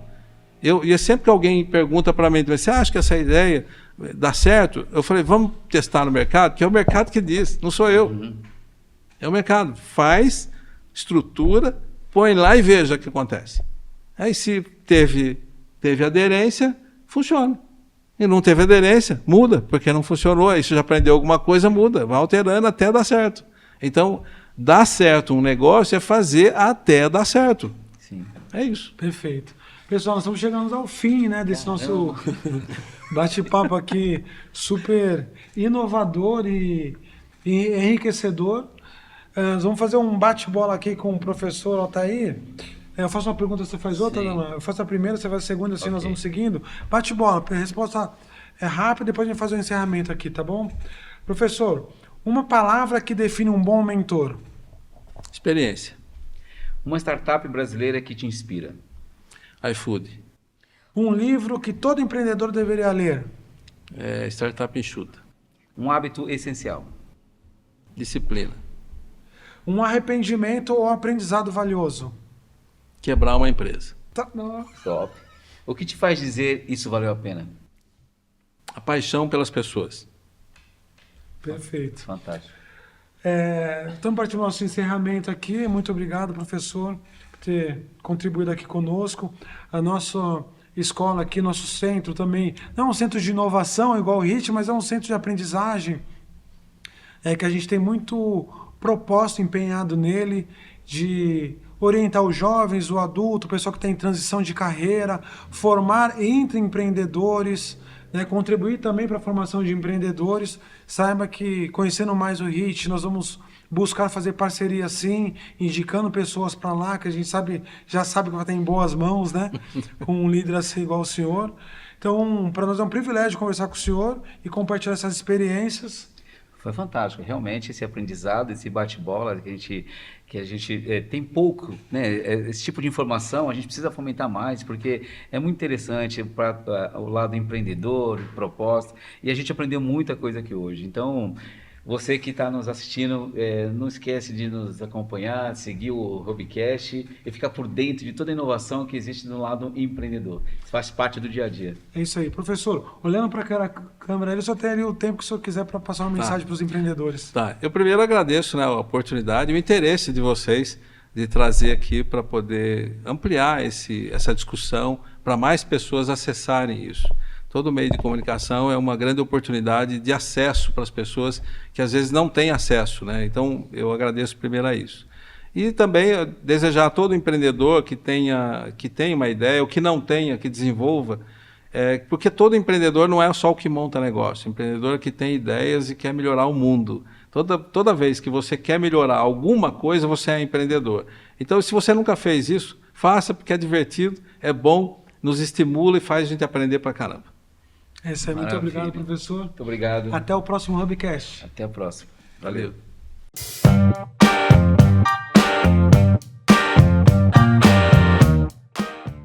Speaker 2: E sempre que alguém pergunta para mim, você acha que essa ideia dá certo? Eu falei, vamos testar no mercado, que é o mercado que diz, não sou eu. É o mercado. Faz, estrutura, põe lá e veja o que acontece. Aí se teve aderência, funciona. E não teve aderência, muda, porque não funcionou. Aí se já aprendeu alguma coisa, muda, vai alterando até dar certo. Então, dar certo um negócio é fazer até dar certo.
Speaker 3: Sim.
Speaker 2: É isso.
Speaker 1: Perfeito. Pessoal, nós estamos chegando ao fim, né, desse nosso bate-papo aqui, super inovador e enriquecedor. Nós vamos fazer um bate-bola aqui com o professor Altair. Eu faço uma pergunta, você faz outra? Não? Eu faço a primeira, você faz a segunda, assim nós vamos seguindo. Bate-bola, a resposta é rápida, depois a gente faz o encerramento aqui, tá bom? Professor, uma palavra que define um bom mentor.
Speaker 2: Experiência.
Speaker 3: Uma startup brasileira que te inspira.
Speaker 2: iFood.
Speaker 1: Um livro que todo empreendedor deveria ler.
Speaker 2: Startup enxuta.
Speaker 3: Um hábito essencial.
Speaker 2: Disciplina.
Speaker 1: Um arrependimento ou aprendizado valioso.
Speaker 2: Quebrar uma empresa.
Speaker 3: Top. O que te faz dizer isso valeu a pena?
Speaker 2: A paixão pelas pessoas.
Speaker 1: Perfeito.
Speaker 3: Fantástico.
Speaker 1: Estamos partindo do nosso encerramento aqui. Muito obrigado, professor, por ter contribuído aqui conosco. A nossa escola aqui, nosso centro também, não é um centro de inovação igual o HIT, mas é um centro de aprendizagem, que a gente tem muito propósito empenhado nele, de orientar os jovens, o adulto, o pessoal que está em transição de carreira, formar entre empreendedores, né, contribuir também para a formação de empreendedores. Saiba que, conhecendo mais o HIT, nós vamos buscar fazer parceria sim, indicando pessoas para lá, que a gente já sabe que vai estar em boas mãos, né, com um líder assim igual o senhor. Então, para nós é um privilégio conversar com o senhor e compartilhar essas experiências.
Speaker 3: Foi fantástico, realmente, esse aprendizado, esse bate-bola que a gente tem pouco, né? Esse tipo de informação a gente precisa fomentar mais, porque é muito interessante para o lado empreendedor, proposta, e a gente aprendeu muita coisa aqui hoje. Então, você que está nos assistindo, não esquece de nos acompanhar, seguir o Hubcast e ficar por dentro de toda a inovação que existe no lado empreendedor. Isso faz parte do dia a dia.
Speaker 1: É isso aí. Professor, olhando para aquela câmera, ele só tem ali o tempo que o senhor quiser para passar uma mensagem para os empreendedores.
Speaker 2: Tá. Eu primeiro agradeço, né, a oportunidade e o interesse de vocês de trazer aqui para poder ampliar essa discussão para mais pessoas acessarem isso. Todo meio de comunicação é uma grande oportunidade de acesso para as pessoas que às vezes não têm acesso, né? Então, eu agradeço primeiro a isso. E também desejar a todo empreendedor que tenha uma ideia, ou que não tenha, que desenvolva, porque todo empreendedor não é só o que monta negócio, o empreendedor que tem ideias e quer melhorar o mundo. Toda vez que você quer melhorar alguma coisa, você é empreendedor. Então, se você nunca fez isso, faça, porque é divertido, é bom, nos estimula e faz a gente aprender pra caramba.
Speaker 1: Muito obrigado, professor.
Speaker 3: Muito obrigado.
Speaker 1: Até o próximo Hubcast.
Speaker 3: Até a próxima.
Speaker 2: Valeu.